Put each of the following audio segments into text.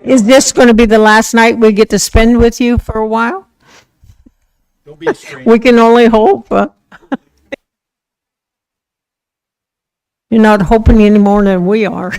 Is this going to be the last night we get to spend with you for a while? Don't be a stranger. We can only hope. You're not hoping any more than we are.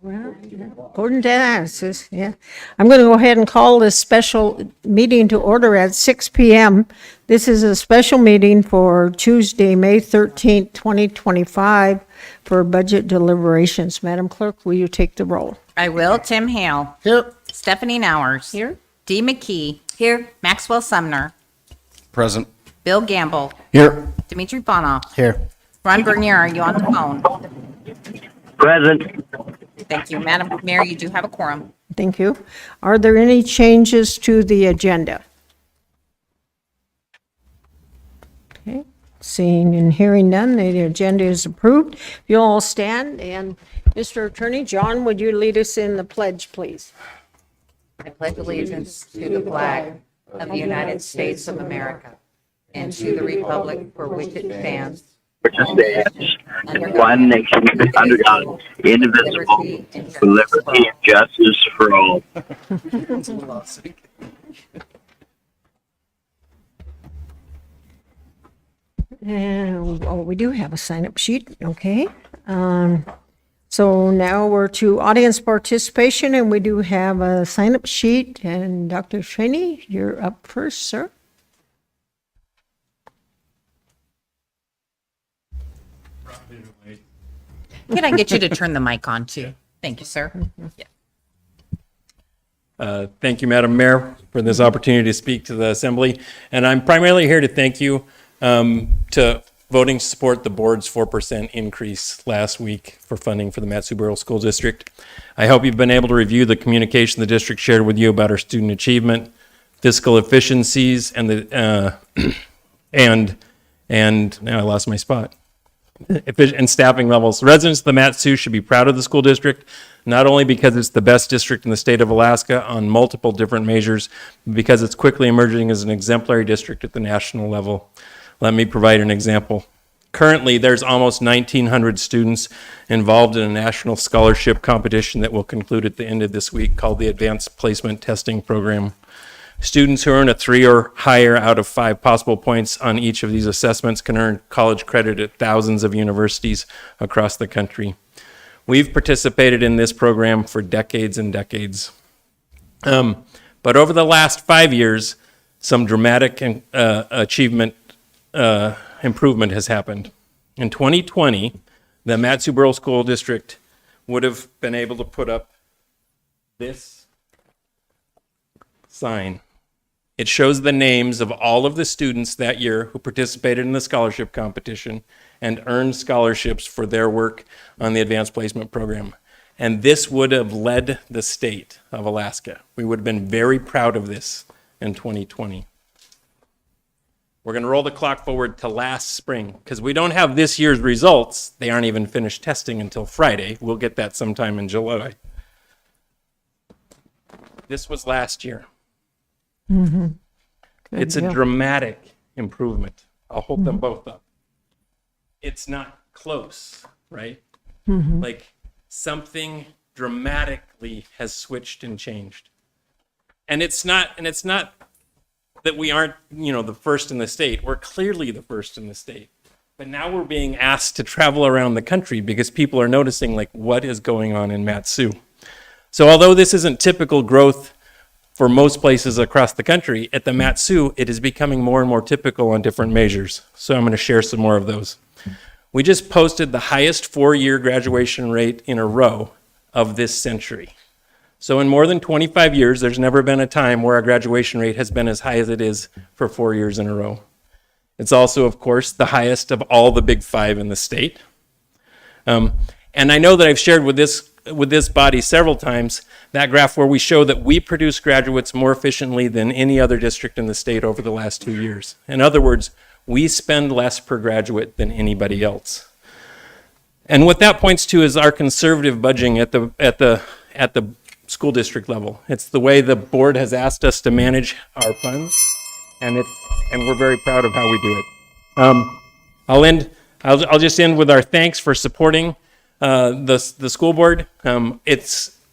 Well, according to that, yeah. I'm going to go ahead and call this special meeting to order at 6 p.m. This is a special meeting for Tuesday, May 13th, 2025, for budget deliberations. Madam Clerk, will you take the roll? I will. Tim Hale. Here. Stephanie Nowers. Here. Dee McKee. Here. Maxwell Sumner. Present. Bill Gamble. Here. Dimitri Bonoff. Here. Ron Bernier, are you on the phone? Present. Thank you. Madam Mayor, you do have a quorum. Thank you. Are there any changes to the agenda? Okay, seeing and hearing none, the agenda is approved. You'll all stand, and Mr. Attorney, John, would you lead us in the pledge, please? I pledge allegiance to the flag of the United States of America and to the republic for which it stands, which stands under one God, nation under God, indivisible, liberty and with justice for liberty all. and justice for all. And, oh, we do have a sign-up sheet, okay. So now we're to audience participation, and we do have a sign-up sheet, and Dr. Shaney, you're up first, sir. Can I get you to turn the mic on too? Thank you, sir. Yeah. Thank you, Madam Mayor, for this opportunity to speak to the Assembly. And I'm primarily here to thank you to voting to support the board's 4% increase last week for funding for the Mat-Su School District. I hope you've been able to review the communication the district shared with you about our student achievement, fiscal efficiencies, and the and now I lost my spot. And staffing levels. Residents of the Mat-Su should be proud of the school district, not only because it's the best district in the state of Alaska on multiple different measures, but because it's quickly emerging as an exemplary district at the national level. Let me provide an example. Currently, there's almost 1,900 students involved in a national scholarship competition that will conclude at the end of this week called the Advanced Placement Testing Program. Students who earn a 3 or higher out of 5 possible points on each of these assessments can earn college credit at thousands of universities across the country. We've participated in this program for decades and decades. But over the last 5 years, some dramatic achievement improvement has happened. In 2020, the Mat-Su School District would have been able to put up this sign. It shows the names of all of the students that year who participated in the scholarship competition and earned scholarships for their work on the advanced placement program. And this would have led the state of Alaska. We would have been very proud of this in 2020. We're going to roll the clock forward to last spring because we don't have this year's results. They aren't even finished testing until Friday. We'll get that sometime in July. This was last year. It's a dramatic improvement. I'll hold them both up. It's not close, right? Like something dramatically has switched and changed. And it's not that we aren't, the first in the state. We're clearly the first in the state. But now we're being asked to travel around the country because people are noticing like what is going on in Mat-Su. So although this isn't typical growth for most places across the country, at the Mat-Su, it is becoming more and more typical on different measures. So I'm going to share some more of those. We just posted the highest 4-year graduation rate in a row of this century. So in more than 25 years, there's never been a time where our graduation rate has been as high as it is for 4 years in a row. It's also, of course, the highest of all the big 5 in the state. And I know that I've shared with this body several times that graph where we show that we produce graduates more efficiently than any other district in the state over the last 2 years. In other words, we spend less per graduate than anybody else. And what that points to is our conservative budgeting at the school district level. It's the way the board has asked us to manage our funds, and we're very proud of how we do it. I'll just end with our thanks for supporting the school board.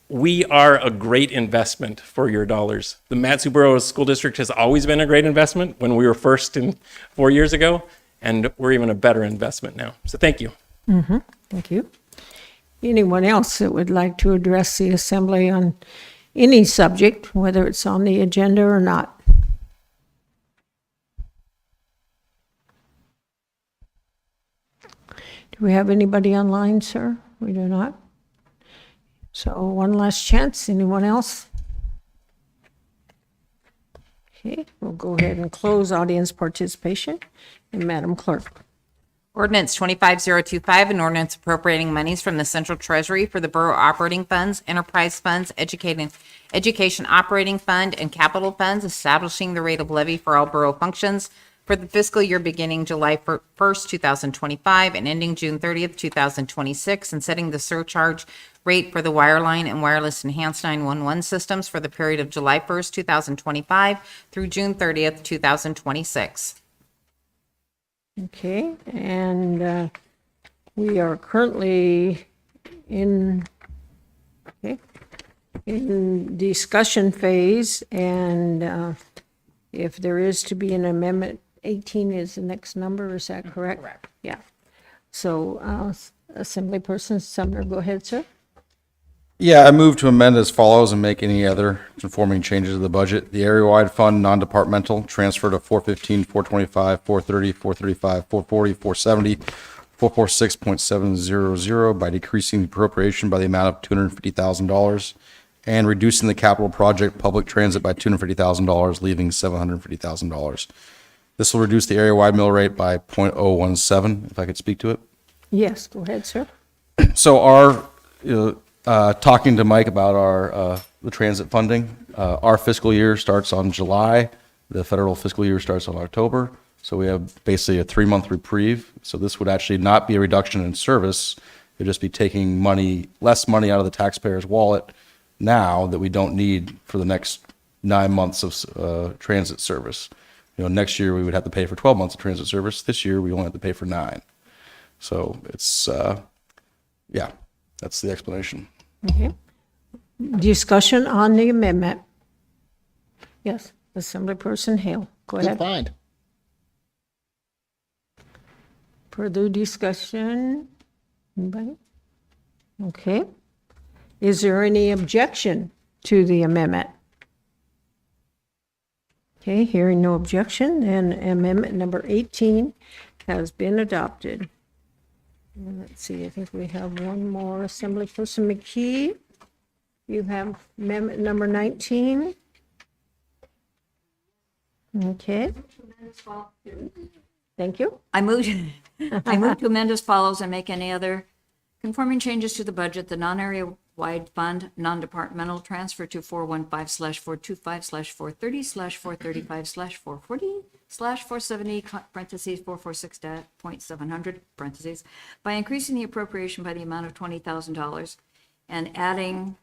We are a great investment for your dollars. The Mat-Su School District has always been a great investment when we were first 4 years ago, and we're even a better investment now. So thank you. Thank you. Anyone else that would like to address the assembly on any subject, whether it's on the agenda or not? Do we have anybody online, sir? We do not. So one last chance. Anyone else? Okay, we'll go ahead and close audience participation. And Madam Clerk. Ordinance 25025, an ordinance appropriating monies from the central treasury for the borough operating funds, enterprise funds, education operating fund, and capital funds, establishing the rate of levy for all borough functions for the fiscal year beginning July 1st, 2025, and ending June 30th, 2026, and setting the surcharge rate for the wireline and wireless enhanced 911 systems for the period of July 1st, 2025 through June 30th, 2026. Okay, and we are currently in, okay, in discussion phase, and if there is to be an amendment, 18 is the next number, is that correct? Correct. Yeah. So, Assemblyperson Sumner, go ahead, sir. Yeah, I move to amend as follows and make any other conforming changes to the budget. The area-wide fund, non-departmental, transfer to 415, 425, 430, 435, 440, 470, 446.700 by decreasing the appropriation by the amount of $250,000 and reducing the capital project public transit by $250,000, leaving $750,000. This will reduce the area-wide mill rate by .017, if I could speak to it. Yes, go ahead, sir. So talking to Mike about our the transit funding, our fiscal year starts on July. The federal fiscal year starts on October. So we have basically a 3-month reprieve. So this would actually not be a reduction in service. It would just be taking less money out of the taxpayer's wallet now that we don't need for the next 9 months of transit service. Next year we would have to pay for 12 months of transit service. This year we only have to pay for 9. So it's, yeah, that's the explanation. Okay. Discussion on the amendment. Yes, Assemblyperson Hale, go Good ahead. find. Further discussion? Anybody? Okay. Is there any objection to the amendment? Okay, hearing no objection, then amendment number 18 has been adopted. And let's see, I think we have one more. Assemblyperson McKee, you have amendment number 19. Okay. Thank you. I move to amend as follows and make any other conforming changes to the budget. The non-area-wide fund, non-departmental transfer to 415/425/435/440/440/470 parentheses 446.700 parentheses by increasing the appropriation by the amount of $20,000 and adding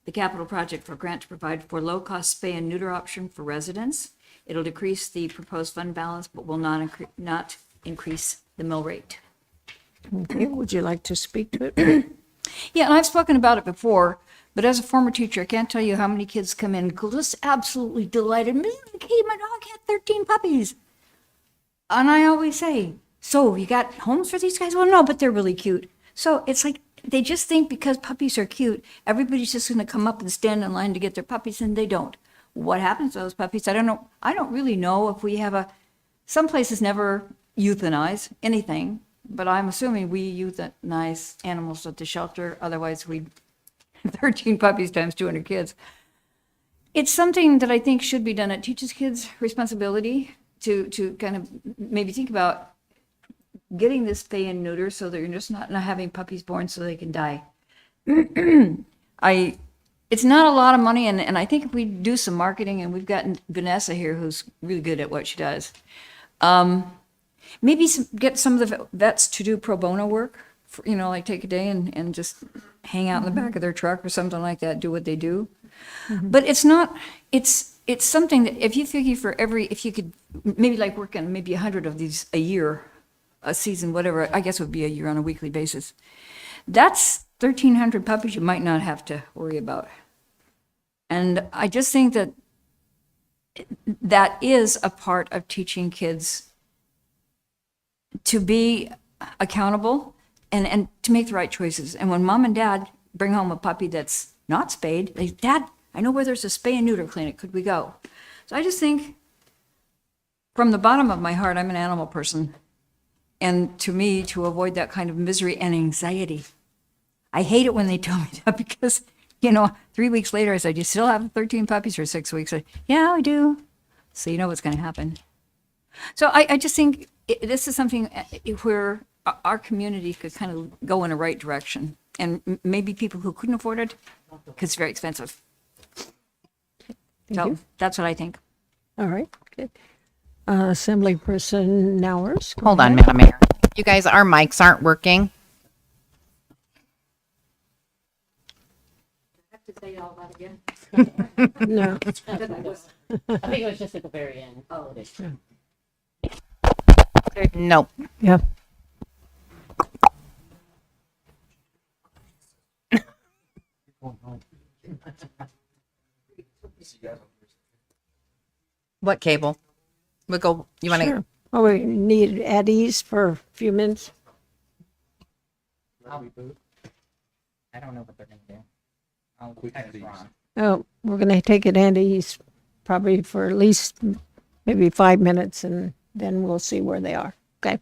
the capital project for grant to provide for low-cost spay and neuter option for residents. It'll decrease the proposed fund balance, but will not increase the mill rate. Okay, would you like to speak to it? Yeah, and I've spoken about it before, but as a former teacher, I can't tell you how many kids come in just absolutely delighted. My dog had 13 puppies. And I always say, so you got homes for these guys? Well, no, but they're really cute. So it's like they just think because puppies are cute, everybody's just going to come up and stand in line to get their puppies, and they don't. What happens to those puppies? I don't know. I don't really know if we have some places never euthanize anything, but I'm assuming we euthanize animals at the shelter. Otherwise, 13 puppies times 200 kids. It's something that I think should be done. It teaches kids responsibility to kind of maybe think about getting this spay and neuter so that you're just not having puppies born so they can die. It's not a lot of money, and I think if we do some marketing, and we've gotten Vanessa here who's really good at what she does, maybe get some of the vets to do pro bono work, like take a day and just hang out in the back of their truck or something like that, do what they do. Mm-hmm. But it's something that if you figure if you could maybe like work on maybe 100 of these a year, a season, whatever, I guess it would be a year on a weekly basis. That's 1,300 puppies you might not have to worry about. And I just think that is a part of teaching kids to be accountable and to make the right choices. And when mom and dad bring home a puppy that's not spayed, they, Dad, I know where there's a spay and neuter clinic. Could we go? So I just think from the bottom of my heart, I'm an animal person. And to me, to avoid that kind of misery and anxiety, I hate it when they tell me that because, 3 weeks later, I said, you still have 13 puppies for 6 weeks? I said, yeah, I do. So you know what's going to happen. So I just think this is something where our community could kind of go in the right direction. And maybe people who couldn't afford it, because it's very expensive. So that's what I think. All right, good. Assemblyperson Nowers. go Hold on, ahead. Madam Mayor. You guys, our mics aren't working. No. I think it was just at the very end. Oh, No. Yeah. What cable? We go, you want to? Sure. Oh, we need at ease for a few minutes. I don't know what they're going to do. I'll text Ron. Oh, we're going to take it at ease probably for at least maybe 5 minutes, and then we'll see where they are. Okay.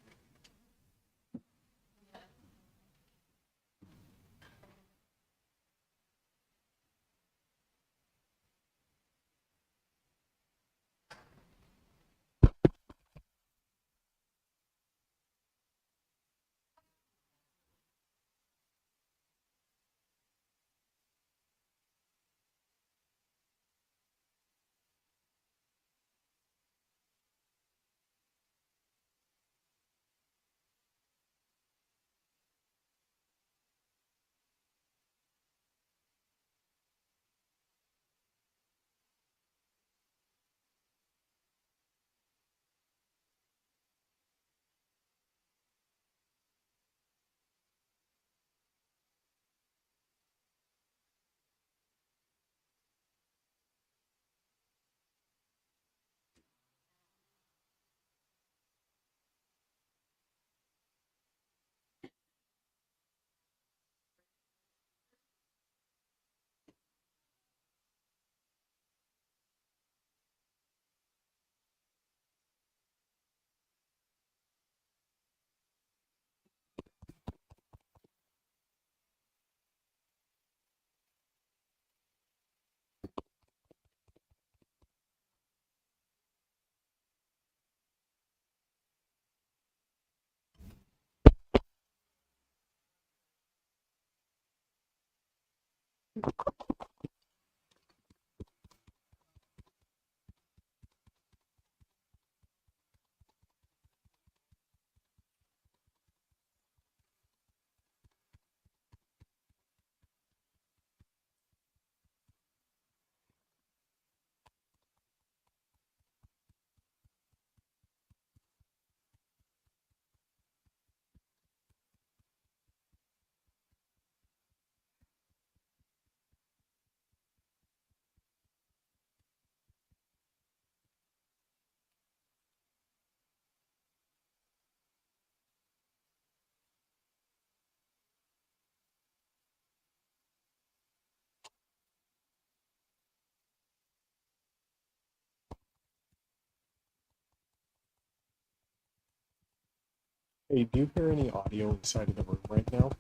Hey, do you hear any audio inside of the room right now?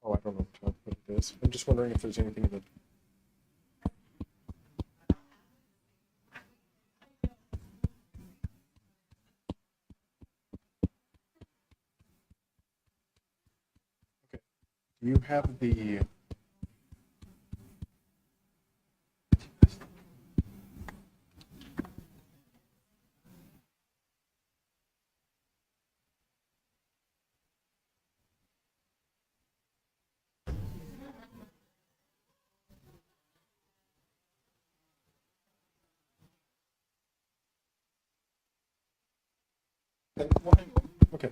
Oh, I don't know what it is. I'm just wondering if there's anything in the. Okay. Do you have the. Okay.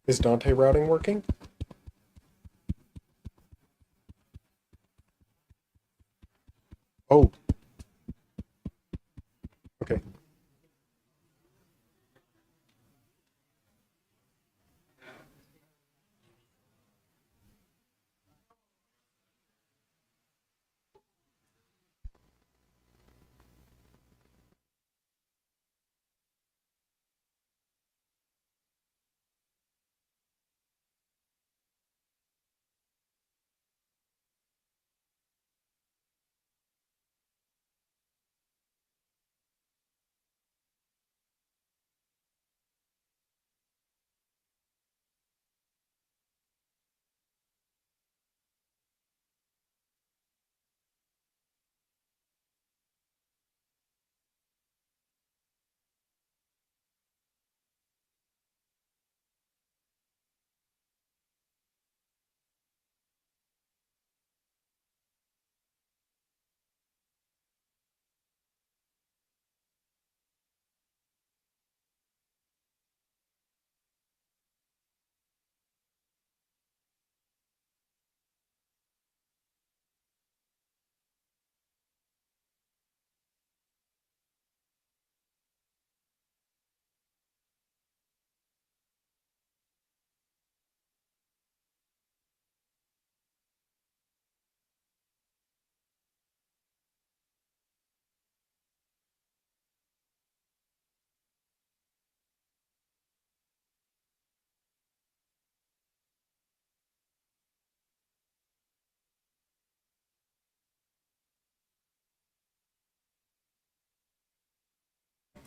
Is Dante routing working? Oh. Okay.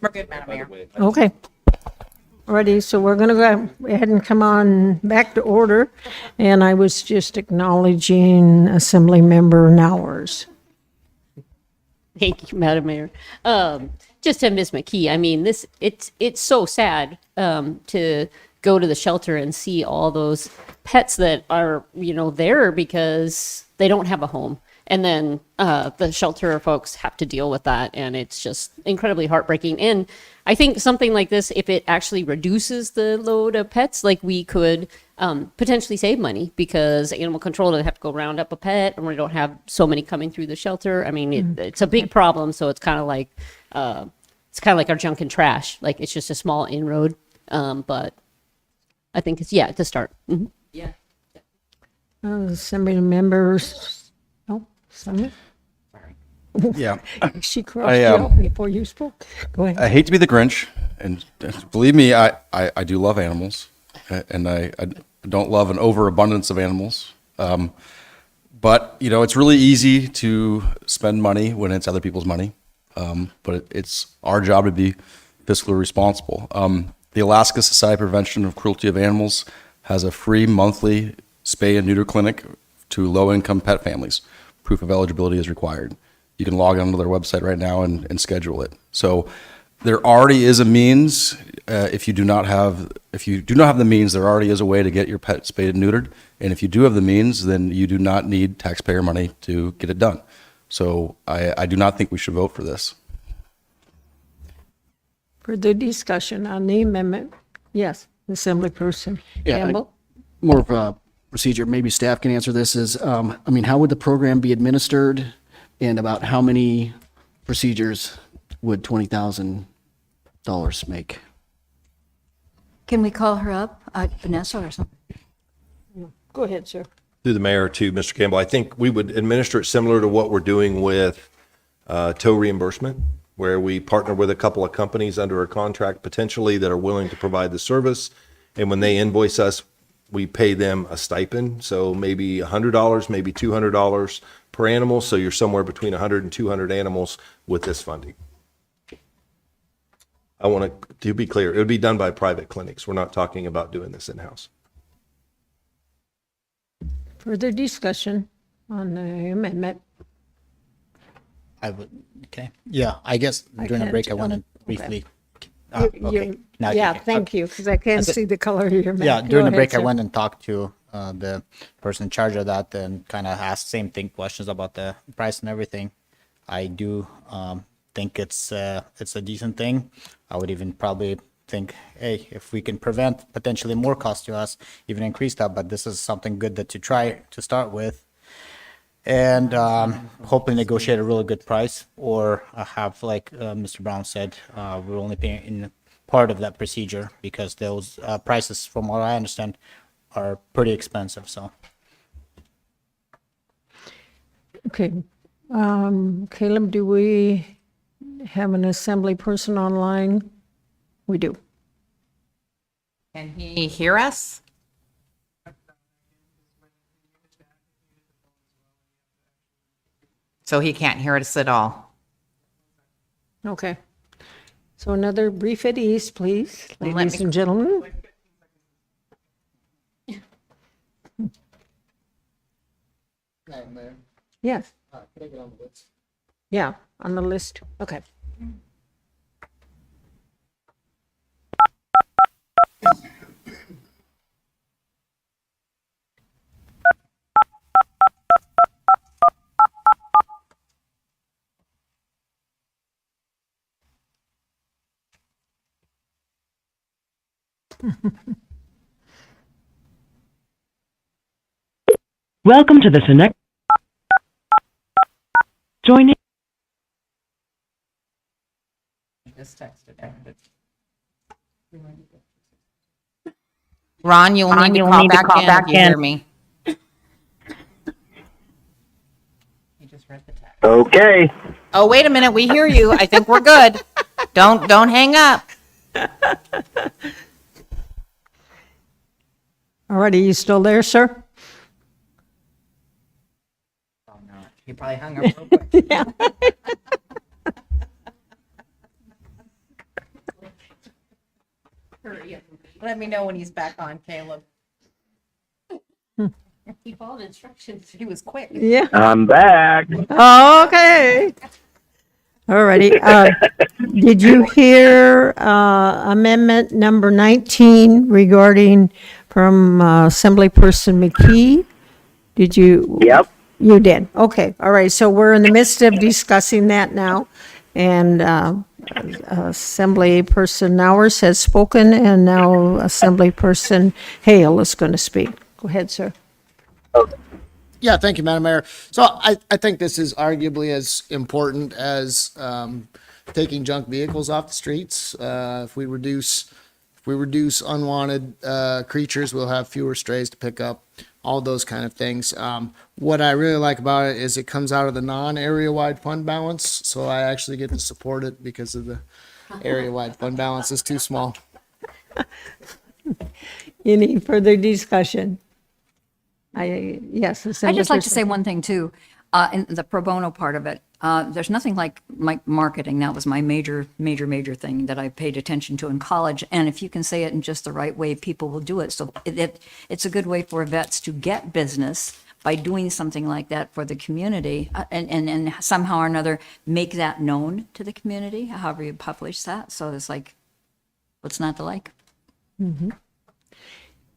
We're good, Madam Mayor. Okay. Alrighty, so we're gonna go ahead and come on back to order. And I was just acknowledging Assembly Member Nowers. Thank you, Madam Mayor. Just to Ms. McKee, I mean, it's so sad to go to the shelter and see all those pets that are, there because they don't have a home. And then the shelter folks have to deal with that. And it's just incredibly heartbreaking. And I think something like this, if it actually reduces the load of pets, like we could potentially save money because animal control doesn't have to go round up a pet and we don't have so many coming through the shelter. I mean, it's a big problem. So it's kind of like our junk and trash. Like it's just a small inroad. But I think it's to start. Mhm. Yeah. Assembly Members, oh, Sonia? Yeah. She crossed you out before you spoke. Go ahead. I hate to be the Grinch, and believe me, I do love animals, and I don't love an overabundance of animals. But, it's really easy to spend money when it's other people's money. But it's our job to be fiscally responsible. The Alaska Society for Prevention of Cruelty of Animals has a free monthly spay and neuter clinic to low-income pet families. Proof of eligibility is required. You can log onto their website right now and schedule it. So there already is a means. If you do not have the means, there already is a way to get your pet spayed and neutered. And if you do have the means, then you do not need taxpayer money to get it done. So I do not think we should vote for this. Further discussion on the amendment? Yes, Assemblyperson Campbell? More of a procedure, maybe staff can answer this, is, how would the program be administered? And about how many procedures would $20,000 make? Can we call her up, Vanessa or something? Go ahead, sir. Through the mayor to Mr. Campbell, I think we would administer it similar to what we're doing with tow reimbursement, where we partner with a couple of companies under a contract potentially that are willing to provide the service. And when they invoice us, we pay them a stipend. So maybe $100, maybe $200 per animal. So you're somewhere between 100 and 200 animals with this funding. I want to be clear, it would be done by private clinics. We're not talking about doing this in-house. Further discussion on the amendment? Okay. Yeah, I guess during the break I want to briefly. Okay. Now you Yeah, can. thank you, because I can't see the color of your map. Yeah, Go during the ahead, break I sir. went and talked to the person in charge of that and kind of asked same thing questions about the price and everything. I do think it's a decent thing. I would even probably think, hey, if we can prevent potentially more cost to us, even increase that. But this is something good that to try to start with, and hopefully negotiate a really good price, or have, like Mr. Brown said, we're only paying in part of that procedure because those prices, from what I understand, are pretty expensive. So. Okay. Caleb, do we have an assembly person online? We do. Can he hear us? So he can't hear us at all. Okay. So another brief at ease, please, Let ladies me- and gentlemen. Yes. Yeah, on the list. Okay. Welcome to the Connect. Joining. Just texted her. Ron, you'll need to call back in if you hear me. You just read the text. Okay. Oh, wait a minute, we hear you. I think we're good. Don't hang up. All right, are you still there, sir? Oh, no, he probably hung up real quick. Let me know when he's back on, Caleb. He followed instructions. He was quick. Yeah, I'm back. okay. All righty. Did you hear amendment number 19 regarding from Assemblyperson McKee? Did you? Yep. You did. Okay. All right. So we're in the midst of discussing that now. And Assemblyperson Nowers has spoken, and now Assemblyperson Hale is going to speak. Go ahead, sir. Yeah, thank you, Madam Mayor. So I think this is arguably as important as taking junk vehicles off the streets. If we reduce unwanted creatures, we'll have fewer strays to pick up, all those kind of things. What I really like about it is it comes out of the non-area-wide fund balance, so I actually get to support it because of the area-wide fund balance is too small. Any further discussion? Yes. I'd just like to Assemblyperson. say one thing too, in the pro bono part of it. There's nothing like marketing. That was my major thing that I paid attention to in college. And if you can say it in just the right way, people will do it. So it's a good way for vets to get business by doing something like that for the community, and somehow or another make that known to the community, however you publish that. So it's like, what's not to like?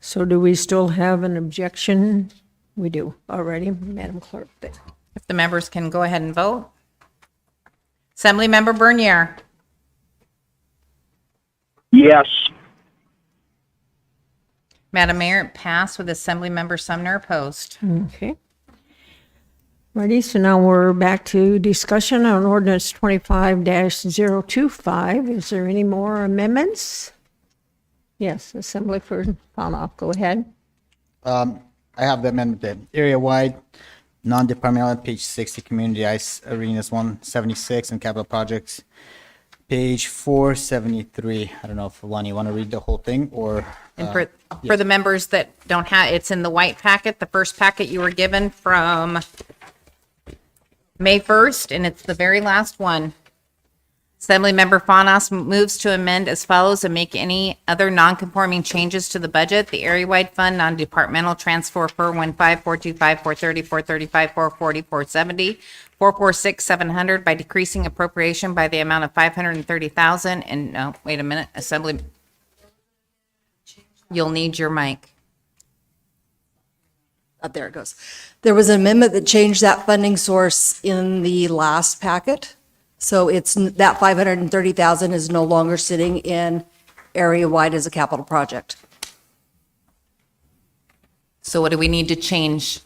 So do we still have an objection? We do already, Madam Clerk. If the members can go ahead and vote. Assemblymember Bernier, Yes. Madam Mayor, it passed with Assemblymember Sumner opposed. Okay. Ready, so now we're back to discussion on ordinance 25-025. Is there any more amendments? Yes, Assemblyperson Ponoff, go ahead. I have the amendment that area-wide, non-departmental, page 60, community ice arenas 176, and capital projects, page 473. I don't know if, Lonnie, you want to read the whole thing, or? And for the members that don't have, it's in the white packet, the first packet you were given from May 1st, and it's the very last one. Assemblymember Fanas moves to amend as follows and make any other non-conforming changes to the budget. The area-wide fund, non-departmental transfer 415, 425, 430, 435, 440, 470, 446, 700 by decreasing appropriation by the amount of 530,000. And no, wait a minute, Assembly, you'll need your mic. There it goes. There was an amendment that changed that funding source in the last packet. So it's, that 530,000 is no longer sitting in area-wide as a capital project. So what do we need to change?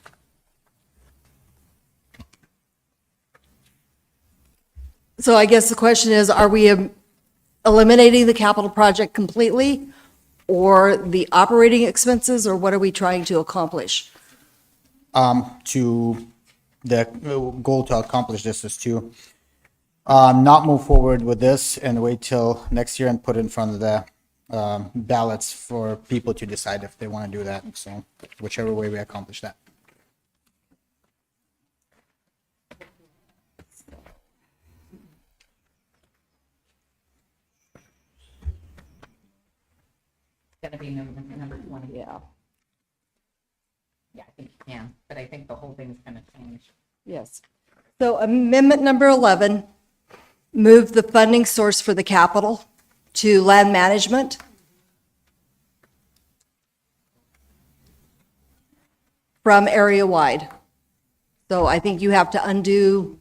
So I guess the question is, are we eliminating the capital project completely, or the operating expenses, or what are we trying to accomplish? To the goal to accomplish this is to not move forward with this and wait till next year and put it in front of the ballots for people to decide if they want to do that. So whichever way we accomplish that. It's gonna be number 20. Yeah. Yeah, I think you can, but I think the whole thing's gonna change. Yes. So amendment number 11, move the funding source for the capital to land management from area-wide. So I think you have to undo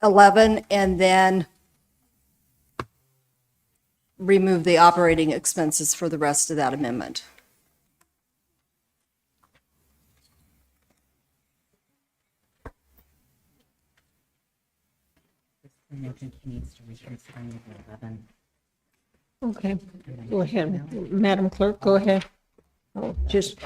11 and then remove the operating expenses for the rest of that amendment. I think he needs to reconsider number 11. Okay, go ahead. Madam Clerk, go ahead. Oh, just,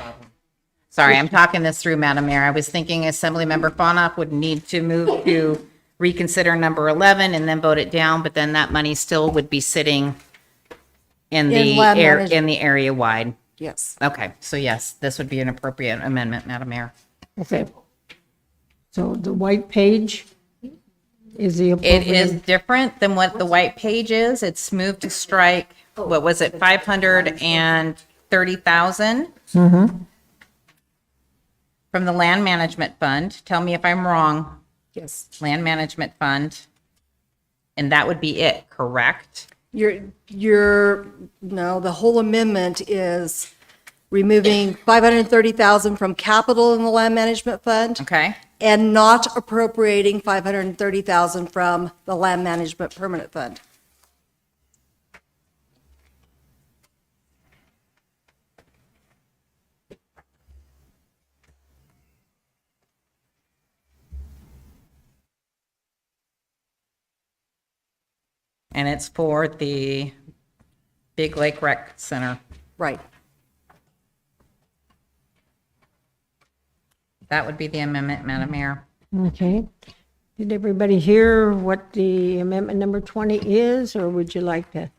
Sorry, I'm talking this through, Madam Mayor. I was thinking Assemblymember Fanup would need to move to reconsider number 11 and then vote it down, but then that money still would be sitting in the land management. in the area wide. Yes. Okay, so yes, this would be an appropriate amendment, Madam Mayor. okay. So the white page is the It appropriate. is different than what the white page is. It's moved to strike what was it, 530,000? From the Land Management Fund. Tell me if I'm wrong. Yes. Land Management Fund. And that would be it, correct? No, the whole amendment is removing 530,000 from capital in the land management fund Okay? and not appropriating 530,000 from the land management permanent fund. And it's for the Big Lake Rec Center. Right. That would be the amendment, Madam Mayor. Okay. Did everybody hear what the amendment number 20 is, or would you like to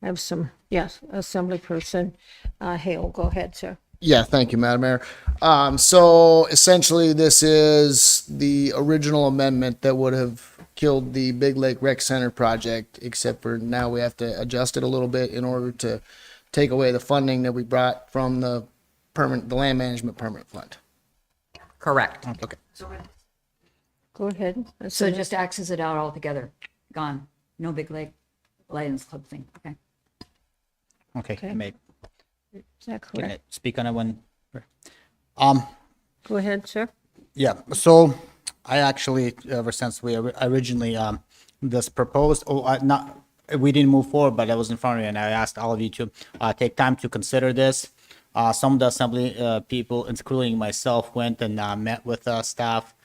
have some, yes, Assemblyperson Hale, go ahead, sir. Yeah, thank you, Madam Mayor. So essentially, this is the original amendment that would have killed the Big Lake Rec Center project, except for now we have to adjust it a little bit in order to take away the funding that we brought from the land management permanent fund. Correct. Okay. Go ahead. So it just axes it out altogether. Gone. No Big Lake Lions Club thing. Okay. Okay, May, Is that can I correct? speak on it when? Go ahead, sir. Yeah, so I actually, ever since we originally, this proposed, we didn't move forward, but I was in front of you and I asked all of you to take time to consider this. Some of the assembly people, including myself, went and met with staff,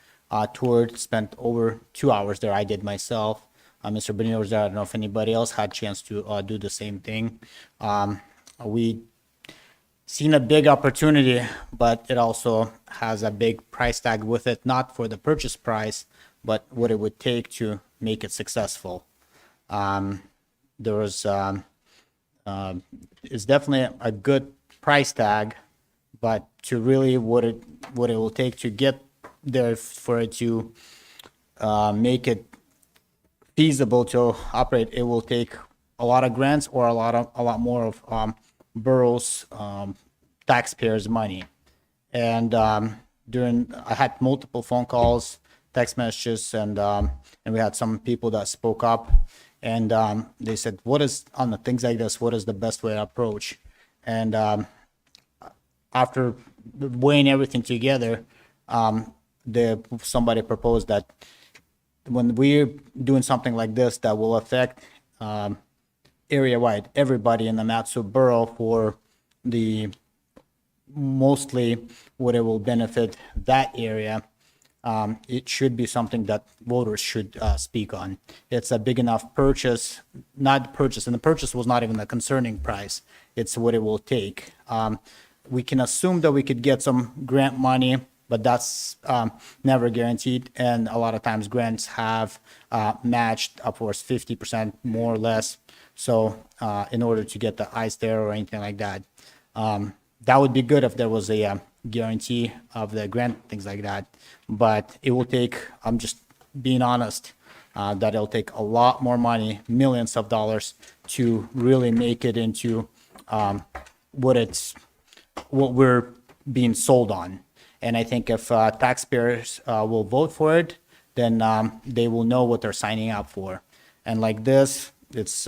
toured, spent over 2 hours there. I did myself. Mr. Benito was there. I don't know if anybody else had a chance to do the same thing. We seen a big opportunity, but it also has a big price tag with it, not for the purchase price, but what it would take to make it successful. There was, it's definitely a good price tag, but to really what it will take to get there for it to make it feasible to operate, it will take a lot of grants or a lot more of borough's taxpayers' money. And I had multiple phone calls, text messages, and we had some people that spoke up, and they said, "What is on the things like this? What is the best way to approach?" And after weighing everything together, somebody proposed that when we're doing something like this that will affect area-wide, everybody in the Matsu borough, for the mostly what it will benefit that area, it should be something that voters should speak on. It's a big enough purchase, not purchase, and the purchase was not even the concerning price. It's what it will take. We can assume that we could get some grant money, but that's never guaranteed. And a lot of times grants have matched upwards 50% more or less. So in order to get the ice there or anything like that, that would be good if there was a guarantee of the grant, things like that. But it will take, I'm just being honest, that it'll take a lot more money, millions of dollars, to really make it into what we're being sold on. And I think if taxpayers will vote for it, then they will know what they're signing up for. And like this, it's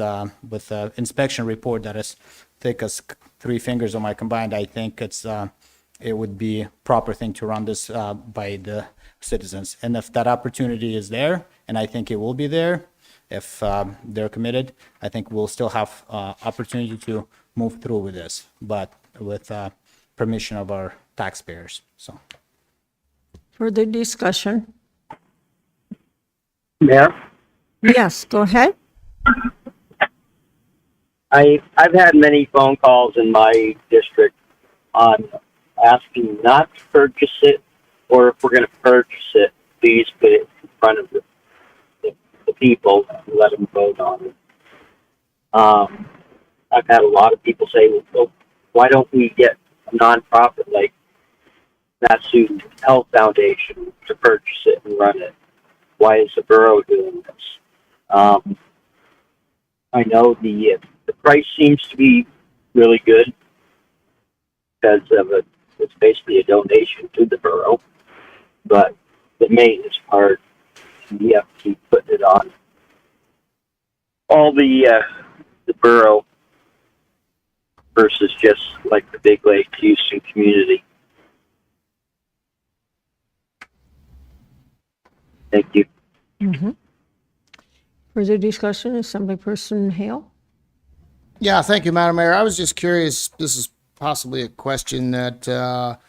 with an inspection report that is thick as 3 fingers on my combined, I think it would be proper thing to run this by the citizens. And if that opportunity is there, and I think it will be there, if they're committed, I think we'll still have opportunity to move through with this, but with permission of our taxpayers. So, Further discussion? Mayor, Yes, go ahead. I've had many phone calls in my district on asking not to purchase it, or if we're going to purchase it, please put it in front of the people and let them vote on it. I've had a lot of people say, well, why don't we get a nonprofit like Matsu Health Foundation to purchase it and run it? Why is the borough doing this? I know the price seems to be really good because it's basically a donation to the borough, but the maintenance part, you have to keep putting it on all the borough versus just like the Big Lake Houston community. Thank you. Further discussion, Assemblyperson Hale? Yeah, thank you, Madam Mayor. I was just curious, this is possibly a question that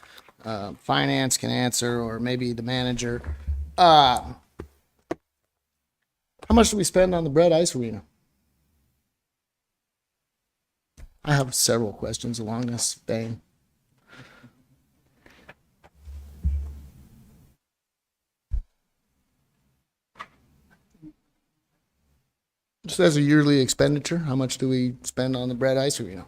finance can answer, or maybe the manager. How much do we spend on the Bread Ice Arena? I have several questions along this vein. Just as a yearly expenditure, how much do we spend on the Bread Ice Arena?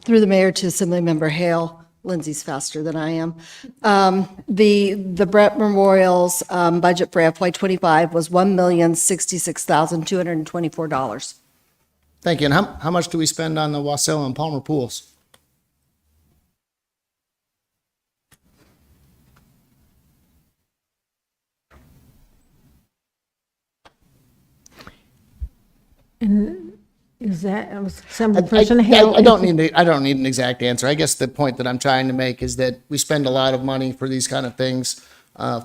Through the mayor to Assemblymember Hale, Lindsay's faster than I am. The Brett Memorial's budget for FY25 was $1,066,224. Thank you. And how much do we spend on the Wasilla and Palmer pools? Is that, Assemblyperson Hale? I don't need an exact answer. I guess the point that I'm trying to make is that we spend a lot of money for these kind of things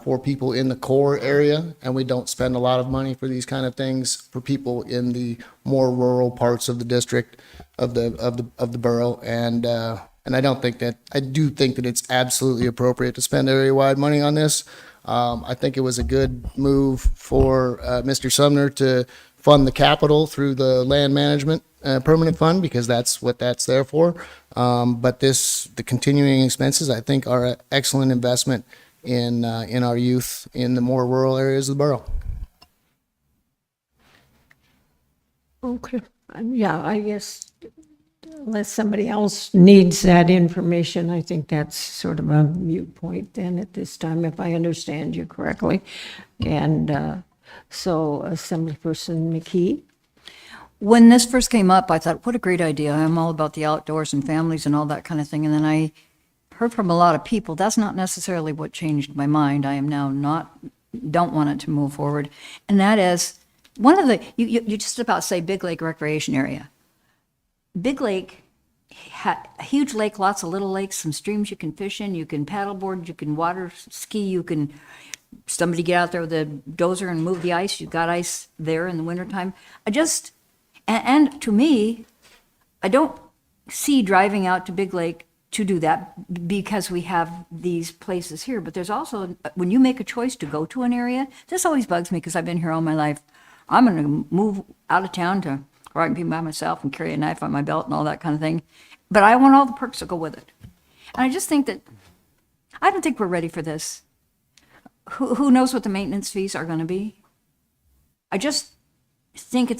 for people in the core area, and we don't spend a lot of money for these kind of things for people in the more rural parts of the district of the borough. And I do think that it's absolutely appropriate to spend area-wide money on this. I think it was a good move for Mr. Sumner to fund the capital through the land management permanent fund, because that's what that's there for. But the continuing expenses, I think, are an excellent investment in our youth in the more rural areas of the borough. Okay, yeah, I guess unless somebody else needs that information, I think that's sort of a moot point then at this time, if I understand you correctly. And so Assemblyperson McKee? When this first came up, I thought, what a great idea. I'm all about the outdoors and families and all that kind of thing. And then I heard from a lot of people, that's not necessarily what changed my mind. I am now don't want it to move forward. And that is, one of the, you just about say Big Lake Recreation Area. Big Lake, a huge lake, lots of little lakes, some streams you can fish in, you can paddleboard, you can water ski, you can somebody get out there with a dozer and move the ice. You've got ice there in the wintertime. And to me, I don't see driving out to Big Lake to do that because we have these places here. But there's also, when you make a choice to go to an area, this always bugs me because I've been here all my life. I'm going to move out of town to where I can be by myself and carry a knife on my belt and all that kind of thing. But I want all the perks that go with it. And I just think that, I don't think we're ready for this. Who knows what the maintenance fees are going to be? I just think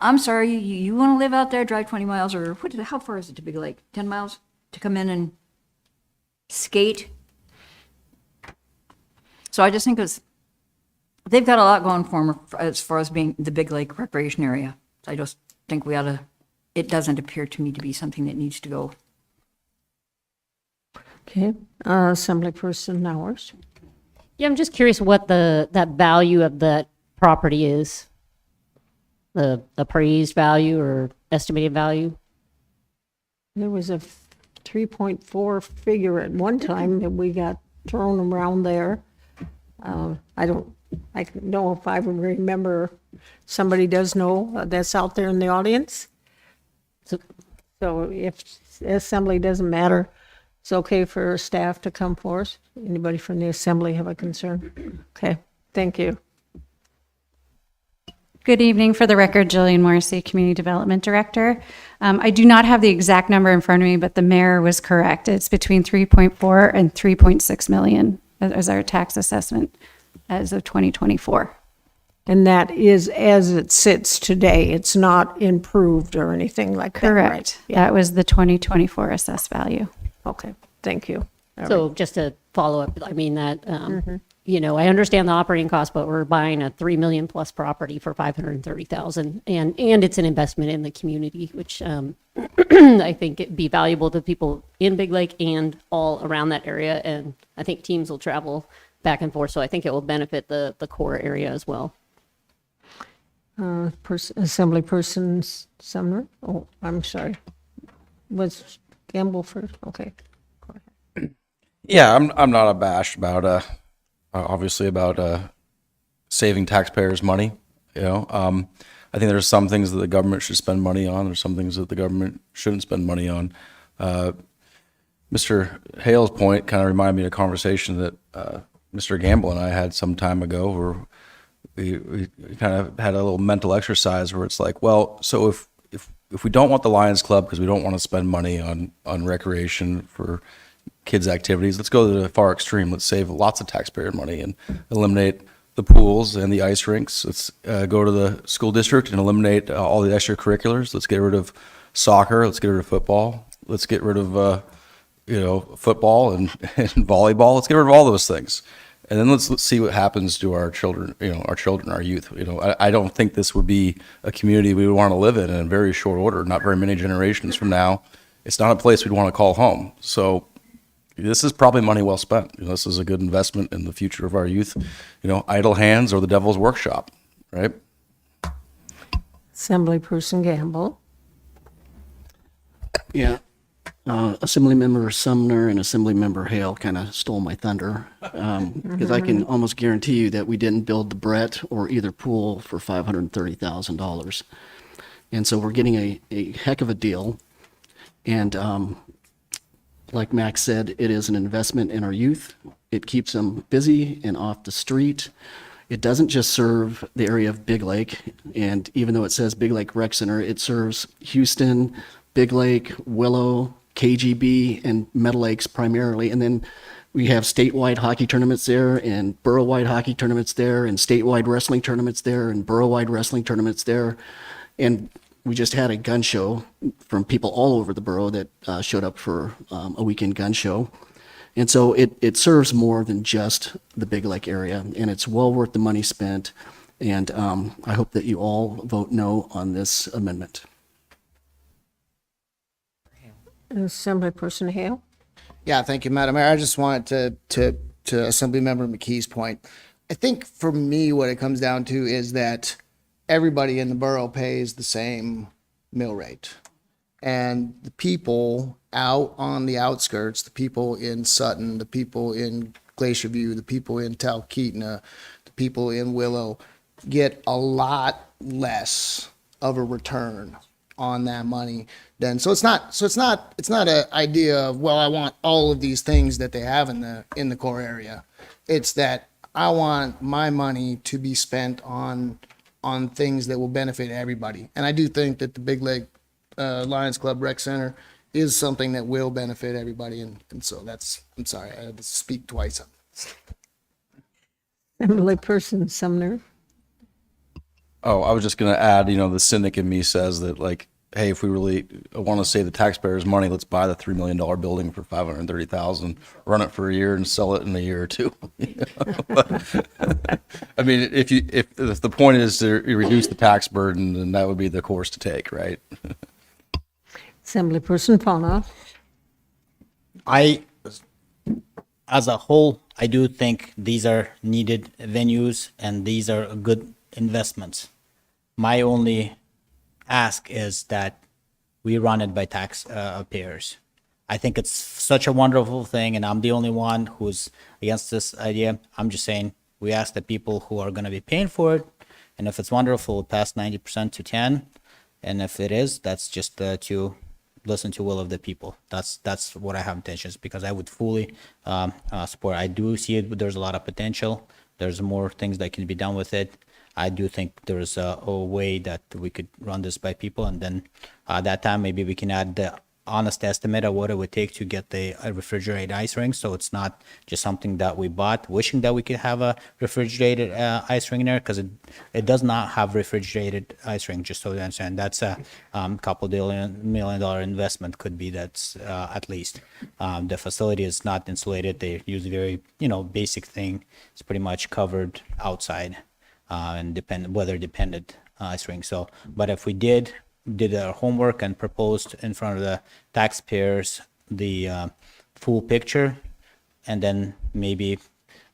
I'm sorry, you want to live out there, drive 20 miles, or how far is it to Big Lake? 10 miles to come in and skate? So I just think they've got a lot going for them as far as being the Big Lake recreation area. I just think it doesn't appear to me to be something that needs to go. Okay, Assemblyperson Nowers? Yeah, I'm just curious what that value of that property is? The appraised value or estimated value? There was a 3.4 figure at one time that we got thrown around there. I don't know if I remember. Somebody does know that's out there in the audience. So if assembly doesn't matter, it's okay for staff to come forth. Anybody from the assembly have a concern? Okay, thank you. Good evening. For the record, Jillian Morrissey, Community Development Director. I do not have the exact number in front of me, but the mayor was correct. It's between 3.4 and 3.6 million as our tax assessment as of 2024. And that is as it sits today. It's not improved or anything like that, right? Correct. That was the 2024 assessed value. Okay, thank you. All So just to follow up, I mean that, you know, I understand the operating cost, but we're buying a 3 million plus property for 530,000, and it's an investment in the community, which I think it'd be valuable to people in Big Lake and all around that area. And I think teams will travel back and forth, so I think it will benefit the core area as well. Assembly Person Sumner? Oh, I'm sorry. Was Gamble first? Okay. Yeah, I'm not abashed about obviously about saving taxpayers money. You know, I think there's some things that the government should spend money on. There's some things that the government shouldn't spend money on. Mr. Hale's point kind of reminded me of a conversation that Mr. Gamble and I had some time ago, where we kind of had a little mental exercise where it's like, well, so if we don't want the Lions Club because we don't want to spend money on recreation for kids' activities, let's go to the far extreme. Let's save lots of taxpayer money and eliminate the pools and the ice rinks. Let's go to the school district and eliminate all the extracurriculars. Let's get rid of soccer. Let's get rid of football. Let's get rid of football and volleyball. Let's get rid of all those things. And then let's see what happens to our children, our youth. I don't think this would be a community we would want to live in very short order, not very many generations from now. It's not a place we'd want to call home. So this is probably money well spent. This is a good investment in the future of our youth. Idle hands or the devil's workshop, right? Assemblyperson Gamble. Yeah. Assemblymember Sumner and Assemblymember Hale kind of stole my thunder, because I can almost guarantee you that we didn't build the Brett or either pool for $530,000. And so we're getting a heck of a deal. And like Max said, it is an investment in our youth. It keeps them busy and off the street. It doesn't just serve the area of Big Lake. And even though it says Big Lake Rec Center, it serves Houston, Big Lake, Willow, KGB, and Meadow Lakes primarily. And then we have statewide hockey tournaments there, and borough-wide hockey tournaments there, and statewide wrestling tournaments there, and borough-wide wrestling tournaments there. And we just had a gun show from people all over the borough that showed up for a weekend gun show. And so it serves more than just the Big Lake area, and it's well worth the money spent. And I hope that you all vote no on this amendment. Assemblyperson Hale. Yeah, thank you, Madam Mayor. I just wanted to Assemblymember McKee's point. I think for me, what it comes down to is that everybody in the borough pays the same mill rate. And the people out on the outskirts, the people in Sutton, the people in Glacier View, the people in Talkeetna, the people in Willow, get a lot less of a return on that money. Then so it's not an idea of, well, I want all of these things that they have in the core area. It's that I want my money to be spent on things that will benefit everybody. And I do think that the Big Lake Lions Club Rec Center is something that will benefit everybody. And so I'm sorry, I had to speak twice. Assemblyperson Sumner. Oh, I was just going to add, the cynic in me says that, like, hey, if we really want to save the taxpayers money, let's buy the $3 million building for $530,000, run it for a year and sell it in a year or two. I mean, if the point is to reduce the tax burden, then that would be the course to take, right? Assemblyperson Fauna. As a whole, I do think these are needed venues and these are good investments. My only ask is that we run it by taxpayers. I think it's such a wonderful thing, and I'm the only one who's against this idea. I'm just saying we ask the people who are going to be paying for it, and if it's wonderful, pass 90% to 10, and if it is, that's just to listen to will of the people. That's what I have intentions, because I would fully support. I do see it. There's a lot of potential. There's more things that can be done with it. I do think there's a way that we could run this by people, and then that time maybe we can add the honest estimate of what it would take to get the refrigerated ice rink, so it's not just something that we bought wishing that we could have a refrigerated ice rink in there, because it does not have refrigerated ice rink, just so you understand. That's a couple $1 million investment, could be. That's at least. The facility is not insulated. They use very basic thing. It's pretty much covered outside and weather dependent ice rink. So but if we did our homework and proposed in front of the taxpayers the full picture, and then maybe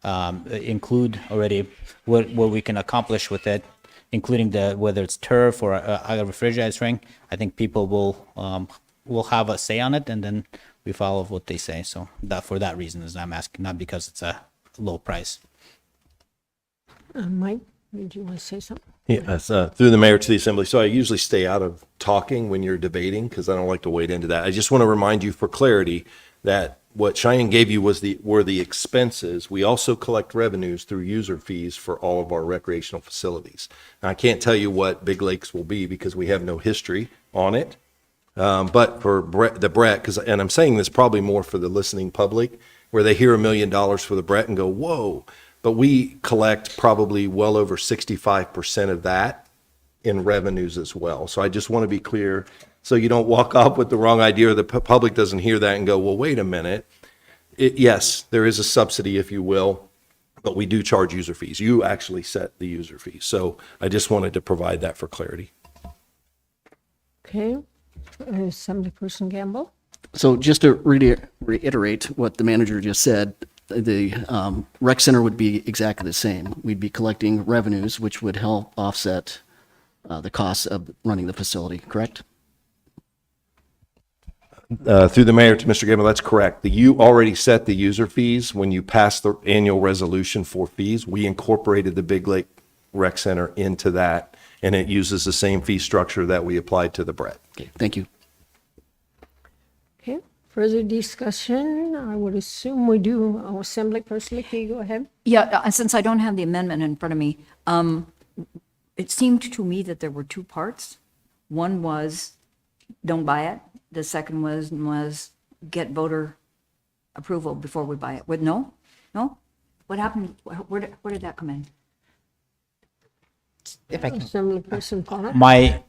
include already what we can accomplish with it, including whether it's turf or a refrigerated ice rink, I think people will have a say on it, and then we follow what they say. So that for that reason is I'm asking, not because it's a low price. Mike, did you want to say something? Yes, through the mayor to the assembly. So I usually stay out of talking when you're debating because I don't like to wade into that. I just want to remind you for clarity that what Cheyenne gave you were the expenses. We also collect revenues through user fees for all of our recreational facilities. Now, I can't tell you what Big Lakes will be because we have no history on it. But for the Brett, and I'm saying this probably more for the listening public, where they hear $1 million for the Brett and go, whoa. But we collect probably well over 65% of that in revenues as well. So I just want to be clear, so you don't walk off with the wrong idea, or the public doesn't hear that and go, well, wait a minute. Yes, there is a subsidy, if you will, but we do charge user fees. You actually set the user fees. So I just wanted to provide that for clarity. Okay. Assemblyperson Gamble? So just to reiterate what the manager just said, the rec center would be exactly the same. We'd be collecting revenues, which would help offset the costs of running the facility, correct? Through the mayor to Mr. Gamble, that's correct. You already set the user fees when you passed the annual resolution for fees. We incorporated the Big Lake Rec Center into that, and it uses the same fee structure that we applied to the Brett. Okay, thank you. Okay. Further discussion? I would assume we do. Oh, Assemblyperson McKee, go ahead. Yeah, since I don't have the amendment in front of me, it seemed to me that there were two parts. One was don't buy it. The second was get voter approval before we buy it. With no? What happened? Where did that come in? If I can. Assemblyperson Fauna?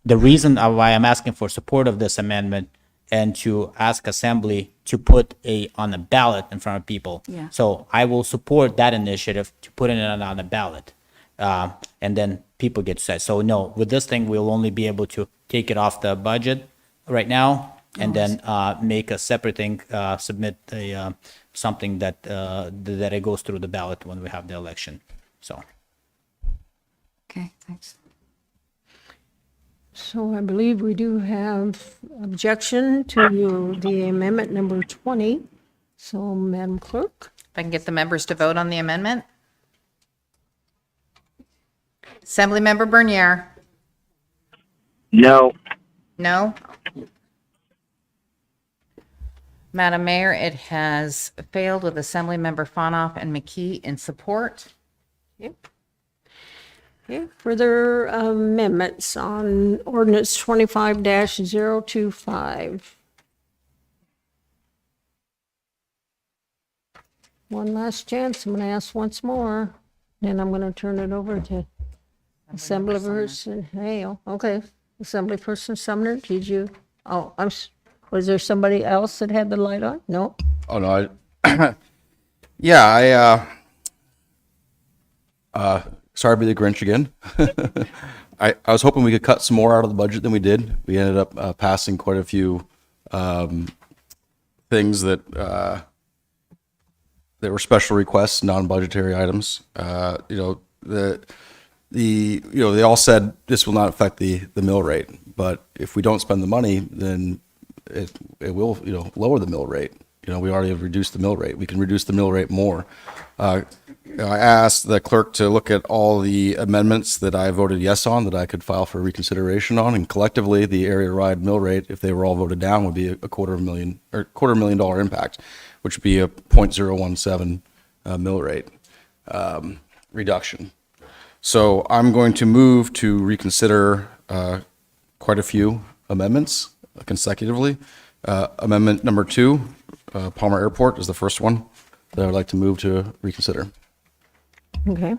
The reason why I'm asking for support of this amendment and to ask Assembly to put on the ballot in front of people. Yeah. So I will support that initiative to put it on the ballot. And then people get set. So no, with this thing, we'll only be able to take it off the budget right now and then make a separate thing, submit something that it goes through the ballot when we have the election. So. Okay, thanks. So I believe we do have objection to the amendment number 20. So, Madam Clerk? If I can get the members to vote on the amendment. Assemblymember Bernier. No. No. Madam Mayor, it has failed with Assemblymember Fanoff and McKee in support. Yep. Okay, further amendments on ordinance 25-025. One last chance. I'm going to ask once more, then I'm going to turn it over to Assemblyperson Hale. Okay, Assemblyperson Sumner, did you? Oh, was there somebody else that had the light on? No? Oh, no. Yeah, sorry to be the Grinch again. I was hoping we could cut some more out of the budget than we did. We ended up passing quite a few things that were special requests, non-budgetary items. they all said this will not affect the mill rate, but if we don't spend the money, then it will, lower the mill rate. We already have reduced the mill rate. We can reduce the mill rate more. I asked the clerk to look at all the amendments that I voted yes on that I could file for reconsideration on, and collectively, the area-wide mill rate, if they were all voted down, would be a $250,000 impact, which would be a 0.017 mill rate reduction. So I'm going to move to reconsider quite a few amendments consecutively. Amendment number 2, Palmer Airport is the first one that I would like to move to reconsider. Okay.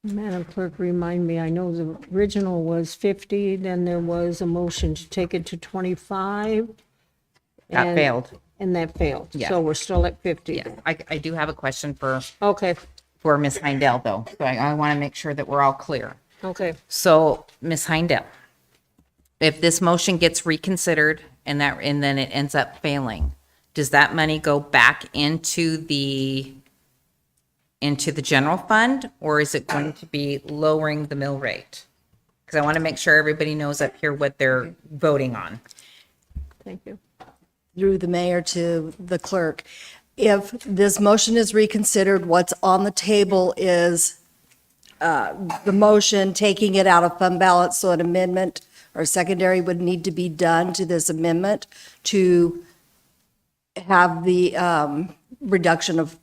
Madam Clerk, remind me, I know the original was 50, then there was a motion to take it to 25. That and- failed. And that failed. Yeah. So we're still at 50. Yeah, I do have a question for Okay, Ms. Heindel, though. So I want to make sure that we're all clear. okay. So, Ms. Heindel, if this motion gets reconsidered and then it ends up failing, does that money go back into the general fund, or is it going to be lowering the mill rate? Because I want to make sure everybody knows up here what they're voting on. Thank you. Through the mayor to the clerk. If this motion is reconsidered, what's on the table is the motion taking it out of fund balance, so an amendment or secondary would need to be done to this amendment to have the reduction of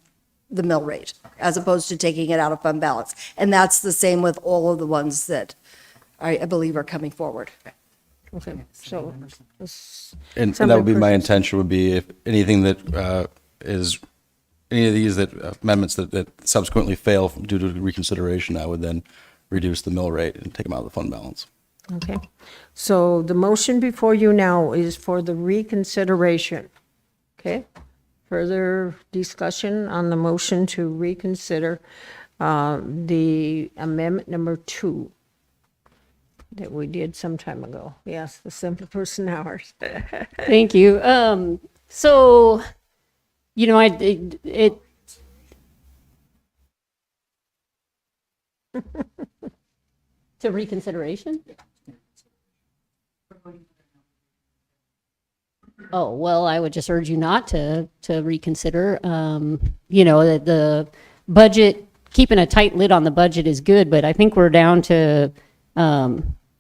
the mill rate, as opposed to taking it out of fund balance. And that's the same with all of the ones that I believe are coming forward. Okay, so. And that would be my intention, would be if anything that is, any of these amendments that subsequently fail due to reconsideration, I would then reduce the mill rate and take them out of the fund balance. Okay, so the motion before you now is for the reconsideration. Okay, further discussion on the motion to reconsider the amendment number 2 that we did some time ago. Yes, the simple person hours. Thank you. So, it to reconsideration? Oh, well, I would just urge you not to reconsider. The budget, keeping a tight lid on the budget is good, but I think we're down to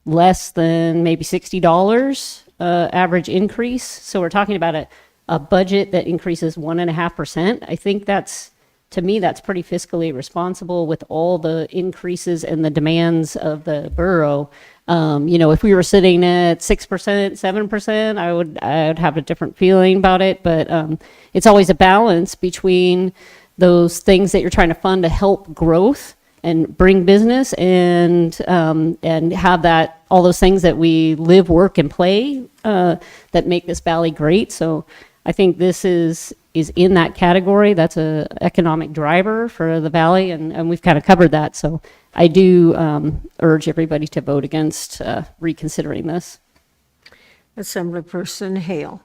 less than maybe $60 average increase. So we're talking about a budget that increases 1.5%. I think to me, that's pretty fiscally responsible with all the increases and the demands of the borough. If we were sitting at 6%, 7%, I would have a different feeling about it. But it's always a balance between those things that you're trying to fund to help growth and bring business and have that, all those things that we live, work, and play that make this valley great. So I think this is in that category. That's a economic driver for the valley, and we've kind of covered that. So I do urge everybody to vote against reconsidering this. Assemblyperson Hale.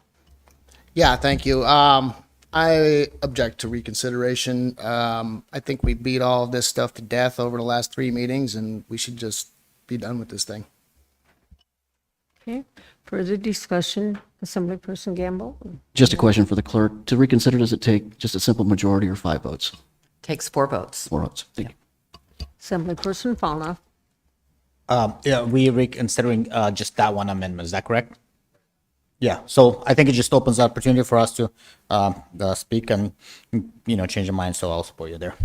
Yeah, thank you. I object to reconsideration. I think we beat all of this stuff to death over the last 3 meetings, and we should just be done with this thing. Okay, further discussion, Assemblyperson Gamble? Just a question for the clerk. To reconsider, does it take just a simple majority or 5 votes? Takes 4 votes. 4 votes. Thank you. Assemblyperson Fauna. Yeah, we reconsidering just that one amendment, is that correct? Yeah, so I think it just opens the opportunity for us to speak and, change your mind, so I'll support you there.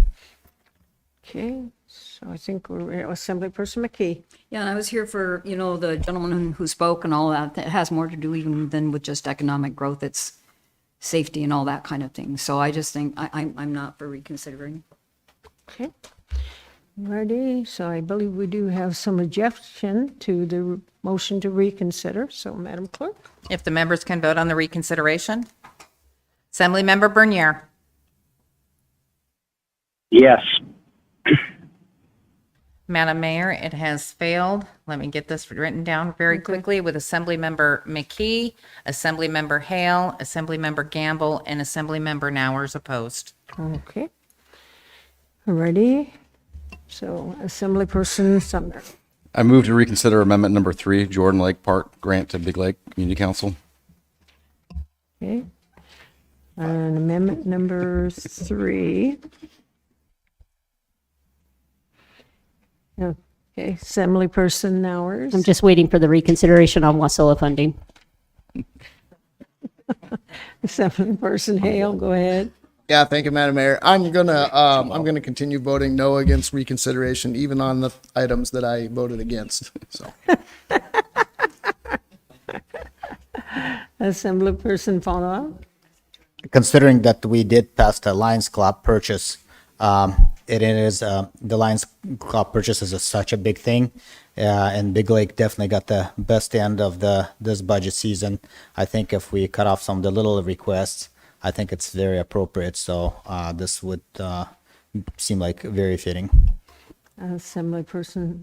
Okay, so I think we're Assemblyperson McKee. Yeah, and I was here for, the gentleman who spoke and all that. It has more to do even than with just economic growth. It's safety and all that kind of thing. So I just think I'm not for reconsidering. Okay, ready? So I believe we do have some objection to the motion to reconsider. So Madam Clerk? If the members can vote on the reconsideration. Assemblymember Bernier. Yes. Madam Mayor, it has failed. Let me get this written down very quickly with Assemblymember McKee, Assemblymember Hale, Assemblymember Gamble, and Assemblymember Nowers opposed. Okay. Ready? So Assemblyperson Sumner. I move to reconsider amendment number 3, Jordan Lake Park grant to Big Lake Community Council. Okay. And amendment number 3. Okay, Assemblyperson Nowers. I'm just waiting for the reconsideration on Wasilla funding. Assemblyperson Hale, go ahead. Yeah, thank you, Madam Mayor. I'm gonna continue voting no against reconsideration, even on the items that I voted against, so. Assemblyperson Fauna. Considering that we did pass the Lions Club purchase, it is, the Lions Club purchase is such a big thing. And Big Lake definitely got the best end of this budget season. I think if we cut off some of the little requests, I think it's very appropriate. So this would seem like very fitting. Assemblyperson,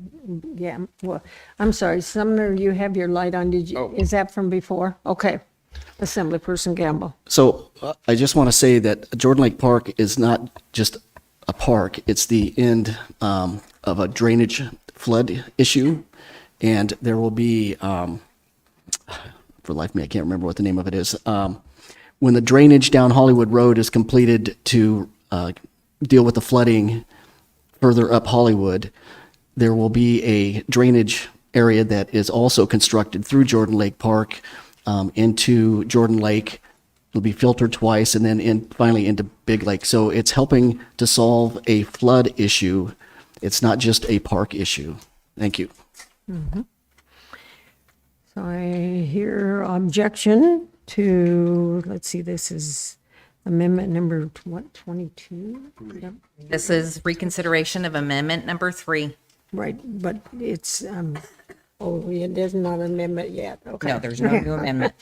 yeah, well, I'm sorry, Sumner, you have your light on, did you, is that from before? Okay. Assemblyperson Gamble. So I just want to say that Jordan Lake Park is not just a park, it's the end of a drainage flood issue. And there will be, for life of me, I can't remember what the name of it is. When the drainage down Hollywood Road is completed to deal with the flooding further up Hollywood, there will be a drainage area that is also constructed through Jordan Lake Park into Jordan Lake. It'll be filtered twice and then finally into Big Lake. So it's helping to solve a flood issue. It's not just a park issue. Thank you. So I hear objection to, let's see, this is amendment number, what, 22? Yep. This is reconsideration of amendment number 3. Right, but it's, there's not an amendment yet, okay. No, there's no new amendment.